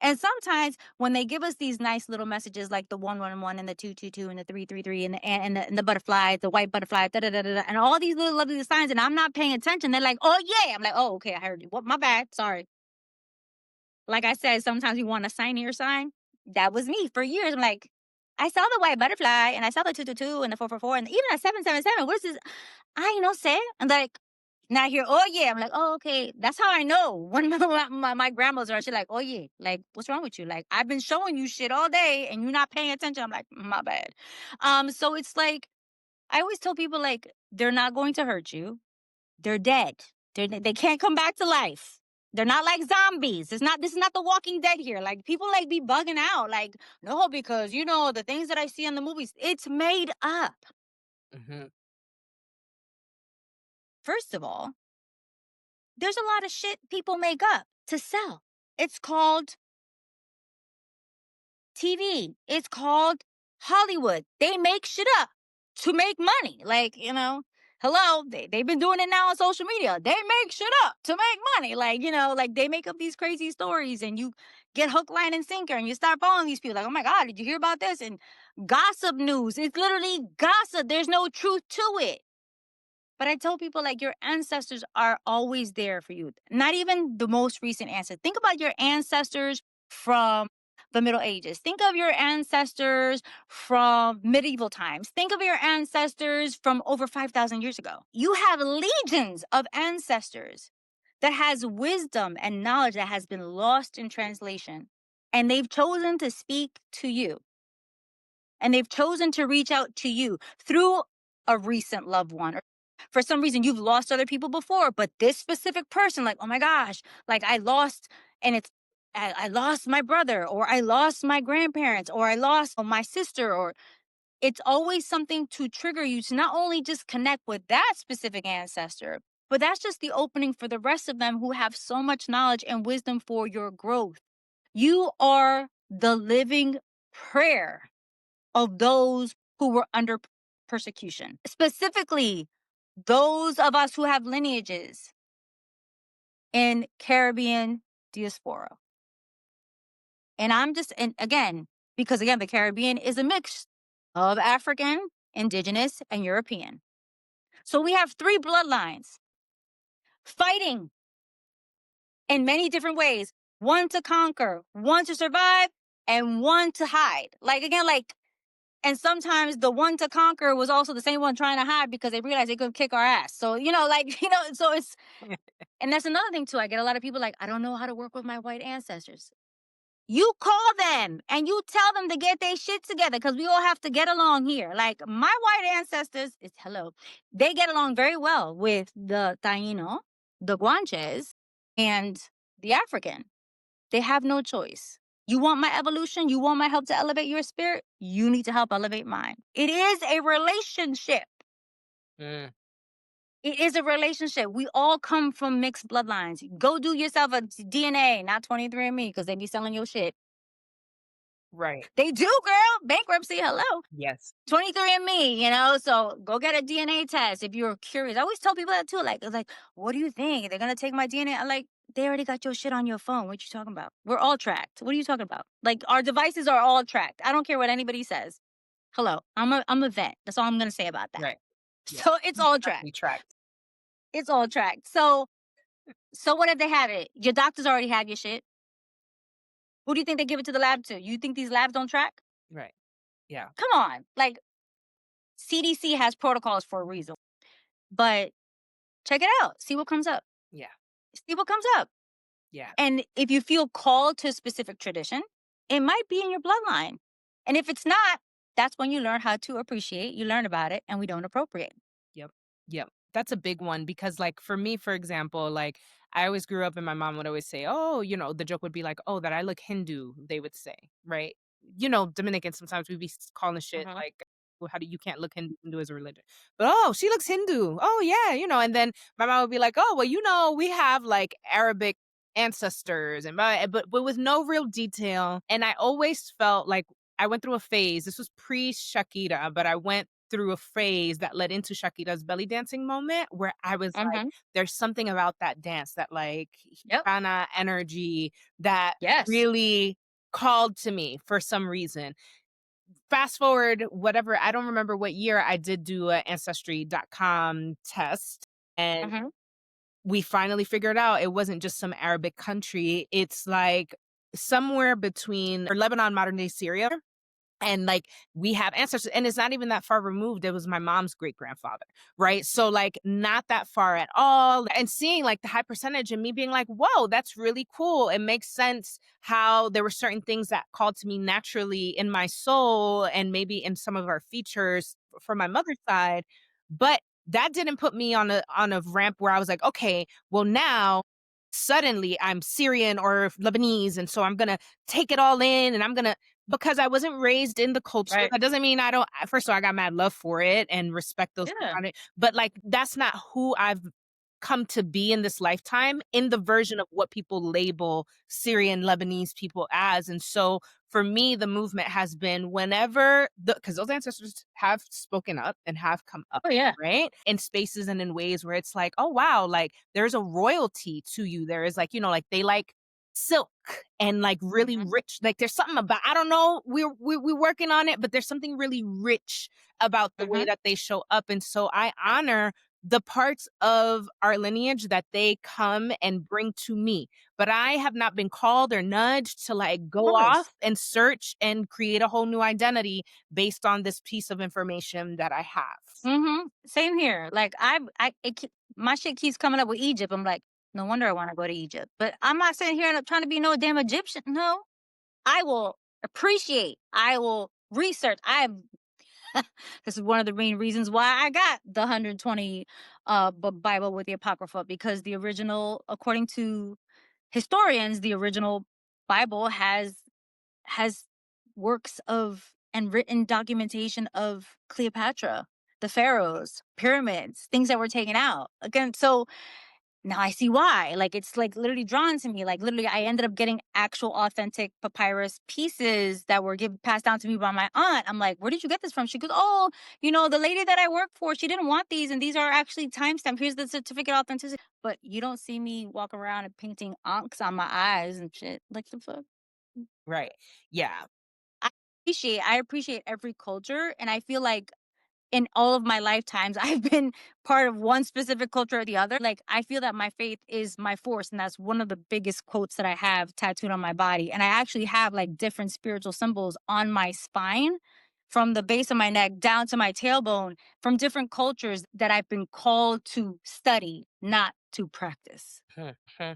And sometimes when they give us these nice little messages like the 111 and the 222 and the 333 and the butterfly, the white butterfly, da, da, da, da, da, and all these little lovely signs, and I'm not paying attention, they're like, oh, yeah. I'm like, oh, okay, I heard you. Well, my bad. Sorry. Like I said, sometimes you want a signier sign. That was me for years. I'm like, I saw the white butterfly and I saw the 222 and the 444 and even a 777. What is this? I ain't no say. I'm like, now here, oh yeah. I'm like, oh, okay. That's how I know when my grandmas are, she's like, oh yeah, like, what's wrong with you? Like, I've been showing you shit all day and you're not paying attention. I'm like, my bad. So it's like, I always tell people like, they're not going to hurt you. They're dead. They can't come back to life. They're not like zombies. This is not the Walking Dead here. Like people like be bugging out. Like, no, because the things that I see in the movies, it's made up. Mm-hmm. First of all, there's a lot of shit people make up to sell. It's called TV. It's called Hollywood. They make shit up to make money. Like, hello, they've been doing it now on social media. They make shit up to make money. Like, like they make up these crazy stories and you get hook, line, and sinker and you start following these people. Like, oh my God, did you hear about this? And gossip news. It's literally gossip. There's no truth to it. But I tell people like your ancestors are always there for you. Not even the most recent ancestors. Think about your ancestors from the Middle Ages. Think of your ancestors from medieval times. Think of your ancestors from over 5,000 years ago. You have legions of ancestors that has wisdom and knowledge that has been lost in translation. And they've chosen to speak to you. And they've chosen to reach out to you through a recent loved one. For some reason, you've lost other people before, but this specific person, like, oh my gosh, like I lost, and I lost my brother, or I lost my grandparents, or I lost my sister, or it's always something to trigger you to not only just connect with that specific ancestor, but that's just the opening for the rest of them who have so much knowledge and wisdom for your growth. You are the living prayer of those who were under persecution, specifically those of us who have lineages in Caribbean diaspora. And again, because again, the Caribbean is a mix of African, indigenous, and European. So we have three bloodlines fighting in many different ways. One to conquer, one to survive, and one to hide. And sometimes the one to conquer was also the same one trying to hide because they realized they could kick our ass. So, so it's, and that's another thing too. I get a lot of people like, I don't know how to work with my white ancestors. You call them and you tell them to get their shit together because we all have to get along here. Like my white ancestors, they get along very well with the Taino, the Guanches, and the African. They have no choice. You want my evolution? You want my help to elevate your spirit? You need to help elevate mine. It is a relationship. Mm. It is a relationship. We all come from mixed bloodlines. Go do yourself a DNA, not 23andMe, because they be selling your shit. Right. They do, girl. Bankruptcy, hello. Yes. 23andMe, so go get a DNA test if you're curious. I always tell people that too. Like, what do you think? They're going to take my DNA? I'm like, they already got your shit on your phone. What you talking about? We're all tracked. What are you talking about? Like, our devices are all tracked. I don't care what anybody says. Hello, I'm a vet. That's all I'm going to say about that. Right. Yeah. So it's all tracked. Tracked. It's all tracked. So what if they have it? Your doctors already have your shit. Who do you think they give it to the lab to? You think these labs don't track? Right. Yeah. Come on. Like, CDC has protocols for a reason. But check it out. See what comes up. Yeah. See what comes up. Yeah. And if you feel called to a specific tradition, it might be in your bloodline. And if it's not, that's when you learn how to appreciate, you learn about it, and we don't appropriate. Yep. Yep. That's a big one because, like, for me, for example, like, I always grew up and my mom would always say, "Oh," the joke would be like, "Oh, that I look Hindu," they would say, right? Dominicans sometimes we be calling shit Mhm. like, well, how do you can't look Hindu as a religion? But, "Oh, she looks Hindu. Oh, yeah," and then my mom would be like, "Oh, well, we have like Arabic ancestors and but with no real detail." And I always felt like I went through a phase. This was pre Shakira, but I went through a phase that led into Shakira's belly dancing moment where I was like, Mhm. there's something about that dance, that like Yep. Gitana energy that Yes. really called to me for some reason. Fast forward, whatever, I don't remember what year I did do a ancestry.com test. And Mhm. we finally figured out it wasn't just some Arabic country. It's like somewhere between or Lebanon, modern day Syria, and like we have ancestors and it's not even that far removed. It was my mom's great grandfather, right? So like not that far at all. And seeing like the high percentage and me being like, whoa, that's really cool. It makes sense how there were certain things that called to me naturally in my soul and maybe in some of our features from my mother's side. But that didn't put me on a ramp where I was like, okay, well now suddenly I'm Syrian or Lebanese and so I'm going to take it all in and I'm going to because I wasn't raised in the culture, Right. that doesn't mean I don't first of all, I got mad love for it and respect those people Yeah. on it, but, like, that's not who I've come to be in this lifetime in the version of what people label Syrian Lebanese people as, and so, for me, the movement has been whenever because those ancestors have spoken up and have come up, Oh, yeah. right? In spaces and in ways where it's like, "Oh, wow, like, there's a royalty to you." There is, like, like, they like silk and like really Mhm. rich. Like there's something about I don't know. We're working on it, but there's something really rich about the way Mhm. that they show up. And so I honor the parts of our lineage that they come and bring to me. But I have not been called or nudged to like Of go course. off and search and create a whole new identity based on this piece of information that I have. Mhm. Same here. Like my shit keeps coming up with Egypt. I'm like, no wonder I want to go to Egypt. But I'm not sitting here and trying to be no damn Egyptian. No, I will appreciate. I will research. This is one of the main reasons why I got the 120 Bible with the Apocrypha, because the original, according to historians, the original Bible has works of and written documentation of Cleopatra, the pharaohs, pyramids, things that were taken out. Again, so now I see why. Like it's like literally drawn to me. Like literally, I ended up getting actual authentic papyrus pieces that were passed down to me by my aunt. I'm like, where did you get this from? She goes, oh, the lady that I work for, she didn't want these, and these are actually timestamped. Here's the certificate of authenticity. But you don't see me walk around and painting ankhs on my eyes and shit. Like the fuck. Right. Yeah. I I appreciate every culture, and I feel like in all of my lifetimes, I've been part of one specific culture or the other. Like, I feel that my faith is my force. And that's one of the biggest quotes that I have tattooed on my body. And I actually have like different spiritual symbols on my spine from the base of my neck down to my tailbone from different cultures that I've been called to study, not to practice. Hmm, hmm,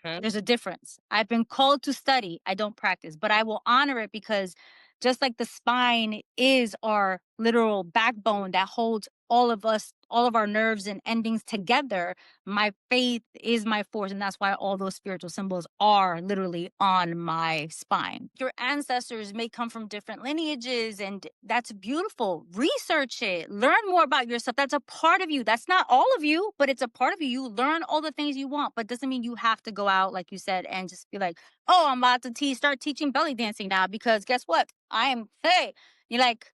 hmm. There's a difference. I've been called to study. I don't practice, but I will honor it because just like the spine is our literal backbone that holds all of us, all of our nerves and endings together, my faith is my force. And that's why all those spiritual symbols are literally on my spine. Your ancestors may come from different lineages, and that's beautiful. Research it, learn more about yourself. That's a part of you. That's not all of you, but it's a part of you. You learn all the things you want, but doesn't mean you have to go out, like you said, and just be like, oh, I'm about to start teaching belly dancing now because guess what? Hey, you're like,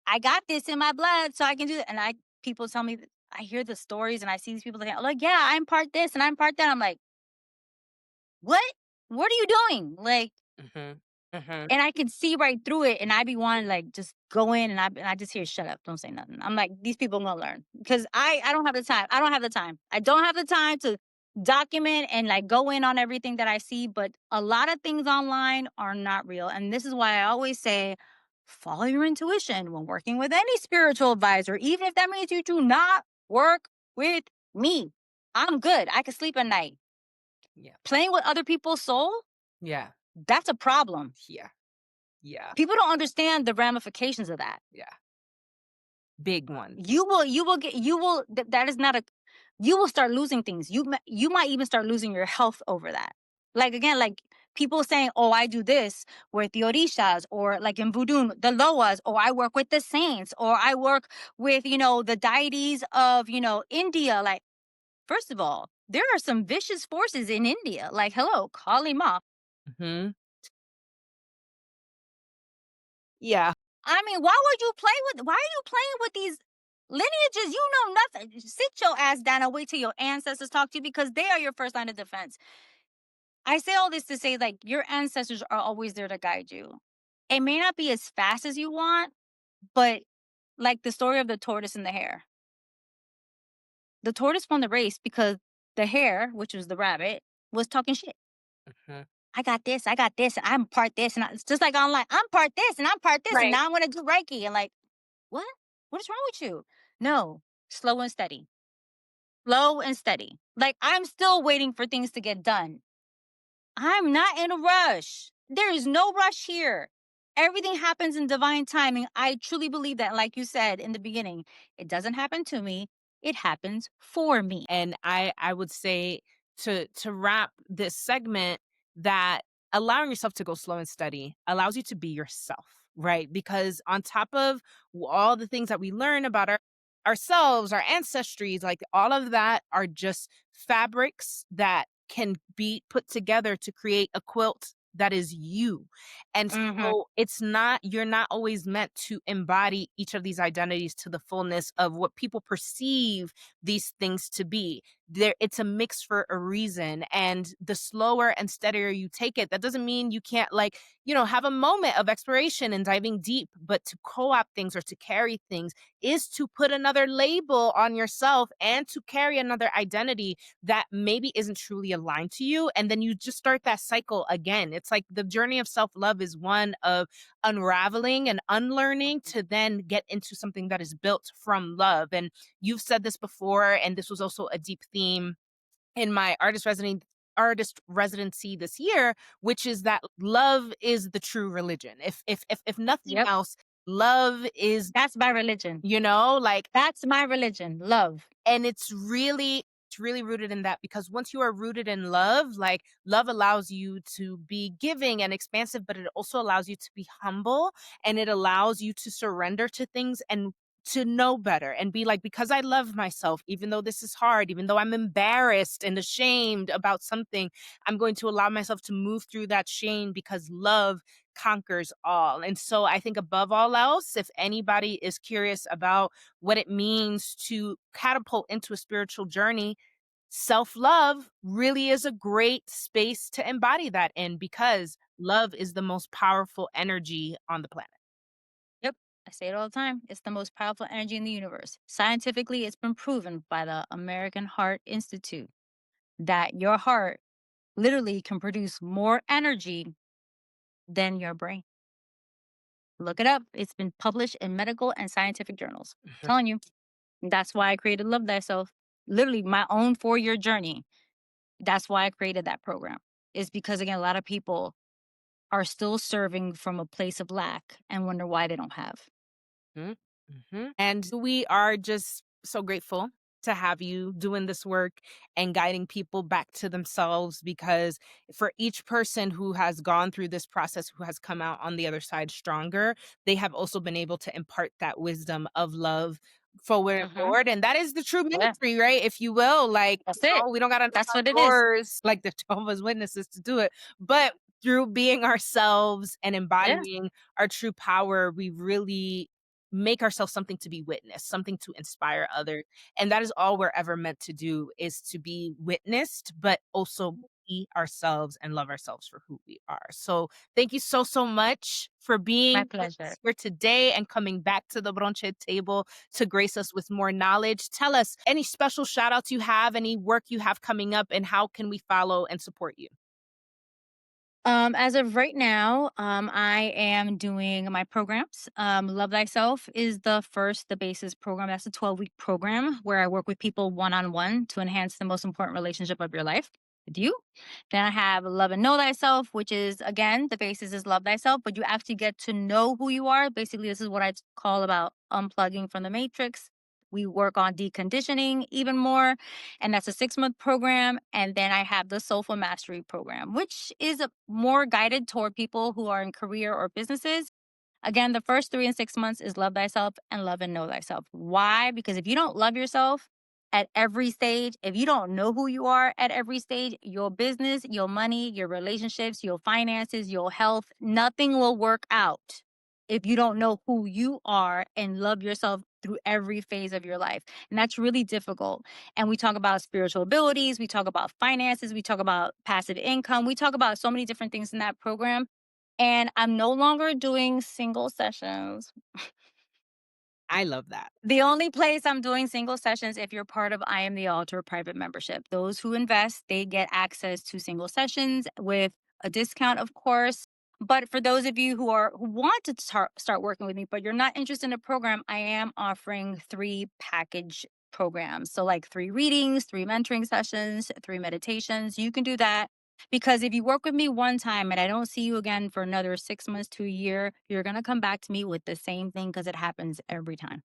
I got this in my blood, so I can do it. And people tell me, I hear the stories and I see these people like, yeah, I'm part this and I'm part that. I'm like, what? What are you doing? Like, Mhm. Mhm. and I can see right through it, and I be wanting like just go in, and I just hear shut up, don't say nothing. I'm like, these people gonna learn because I don't have the time. I don't have the time. I don't have the time to document and like go in on everything that I see. But a lot of things online are not real, and this is why I always say, follow your intuition when working with any spiritual advisor, even if that means you do not work with me. I'm good. I can sleep at night. Yeah. Playing with other people's soul, Yeah. that's a problem. Yeah. Yeah. People don't understand the ramifications of that. Yeah. Big one. That is not a, you will start losing things. You might even start losing your health over that. Like again, like people saying, "Oh, I do this with the orishas," or like in voodoo, the loas, or I work with the saints, or I work with the deities of India. Like, first of all, there are some vicious forces in India. Like, hello, Kali Ma. Mhm. Yeah. I mean, why are you playing with these lineages? You know nothing. Sit your ass down and wait till your ancestors talk to you, because they are your first line of defense. I say all this to say, like, your ancestors are always there to guide you. It may not be as fast as you want, but like the story of the tortoise and the hare. The tortoise won the race because the hare, which was the rabbit, was talking shit. Mhm. I got this, and I'm part this, and it's just like online. I'm part this, and I'm part this, and Right. now I'm gonna do Reiki, and like, what? What is wrong with you? No, slow and steady. Slow and steady. Like, I'm still waiting for things to get done. I'm not in a rush. There is no rush here. Everything happens in divine timing. I truly believe that. Like you said in the beginning, it doesn't happen to me, it happens for me. And I would say to wrap this segment that allowing yourself to go slow and steady allows you to be yourself, right? Because on top of all the things that we learn about ourselves, our ancestries, like all of that are just fabrics that can be put together to create a quilt that is you. And Hmm. so it's not, you're not always meant to embody each of these identities to the fullness of what people perceive these things to be. There, it's a mix for a reason. And the slower and steadier you take it, that doesn't mean you can't, like, have a moment of exploration and diving deep, but to co-opt things or to carry things is to put another label on yourself and to carry another identity that maybe isn't truly aligned to you. And then you just start that cycle again. It's like the journey of self-love is one of unraveling and unlearning to then get into something that is built from love. And you've said this before, and this was also a deep theme in my artist residency this year, which is that love is the true religion. If nothing Yep. else, love is, That's my religion. like, That's my religion. Love. and it's really rooted in that, because once you are rooted in love, like, love allows you to be giving and expansive, but it also allows you to be humble, and it allows you to surrender to things and to know better and be like, because I love myself, even though this is hard, even though I'm embarrassed and ashamed about something, I'm going to allow myself to move through that shame because love conquers all. And so I think above all else, if anybody is curious about what it means to catapult into a spiritual journey, self love really is a great space to embody that in, because love is the most powerful energy on the planet. Yep. I say it all the time. It's the most powerful energy in the universe. Scientifically, it's been proven by the American Heart Institute that your heart literally can produce more energy than your brain. Look it up. It's been published in medical and scientific journals. Mhm. Telling you. That's why I created Love Thyself. Literally my own 4-year journey. That's why I created that program. Is because again, a lot of people are still serving from a place of lack and wonder why they don't have. Mhm, mhm. And we are just so grateful to have you doing this work and guiding people back to themselves, because for each person who has gone through this process, who has come out on the other side stronger, they have also been able to impart that wisdom of love forward and Hmm. forward. And that is the true Yeah, ministry, right? If you will, like, that's it. we don't got to knock That's on what it is. doors like the Jehovah's Witnesses to do it, but through being ourselves and Yeah. embodying our true power, we really make ourselves something to be witnessed, something to inspire others. And that is all we're ever meant to do, is to be witnessed, but also be ourselves and love ourselves for who we are. So thank you so, so much for My being with pleasure. us here today and coming back to the Bronche table to grace us with more knowledge. Tell us any special shout outs you have, any work you have coming up, and how can we follow and support you? As of right now, I am doing my programs. Love Thyself is the basis program. That's a 12-week program where I work with people one on one to enhance the most important relationship of your life. with you. Then I have Love and Know Thyself, which is, again, the basis is love thyself, but you actually get to know who you are. Basically, this is what I call about unplugging from the matrix. We work on deconditioning even more, and that's a 6-month program. And then I have the Soulful Mastery program, which is more guided toward people who are in career or businesses. Again, the first 3 and 6 months is love thyself and love and know thyself. Why? Because if you don't love yourself at every stage, if you don't know who you are at every stage, your business, your money, your relationships, your finances, your health, nothing will work out if you don't know who you are and love yourself through every phase of your life. And that's really difficult. And we talk about spiritual abilities, we talk about finances, we talk about passive income, we talk about so many different things in that program. And I'm no longer doing single sessions. I love that. The only place I'm doing single sessions if you're part of I Am the Altar private membership. Those who invest, they get access to single sessions with a discount, of course. But for those of you who want to start working with me, but you're not interested in a program, I am offering 3 package programs. So like 3 readings, 3 mentoring sessions, 3 meditations. You can do that because if you work with me one time and I don't see you again for another 6 months to a year, you're going to come back to me with the same thing because it happens every time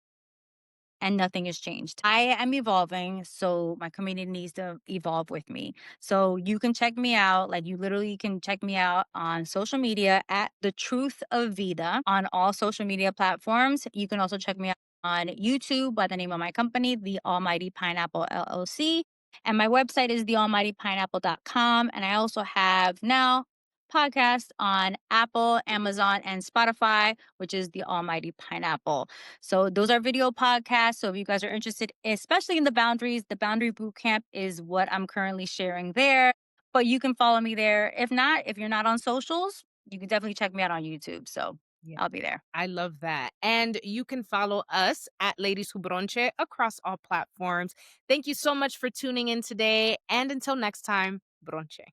and nothing has changed. I am evolving, so my community needs to evolve with me. So you can check me out, like you literally can check me out on social media at The Truth of Vida on all social media platforms. You can also check me out on YouTube by the name of my company, The Almighty Pineapple LLC. And my website is thealmightypineapple.com. And I also have now podcast on Apple, Amazon, and Spotify, which is The Almighty Pineapple. So those are video podcasts. So if you guys are interested, especially in the boundaries, the boundary boot camp is what I'm currently sharing there. But you can follow me there. If not, if you're not on socials, you can definitely check me out on YouTube. So Yeah. I'll be there. I love that. And you can follow us at Ladies Who Bronche across all platforms. Thank you so much for tuning in today. And until next time, Bronche.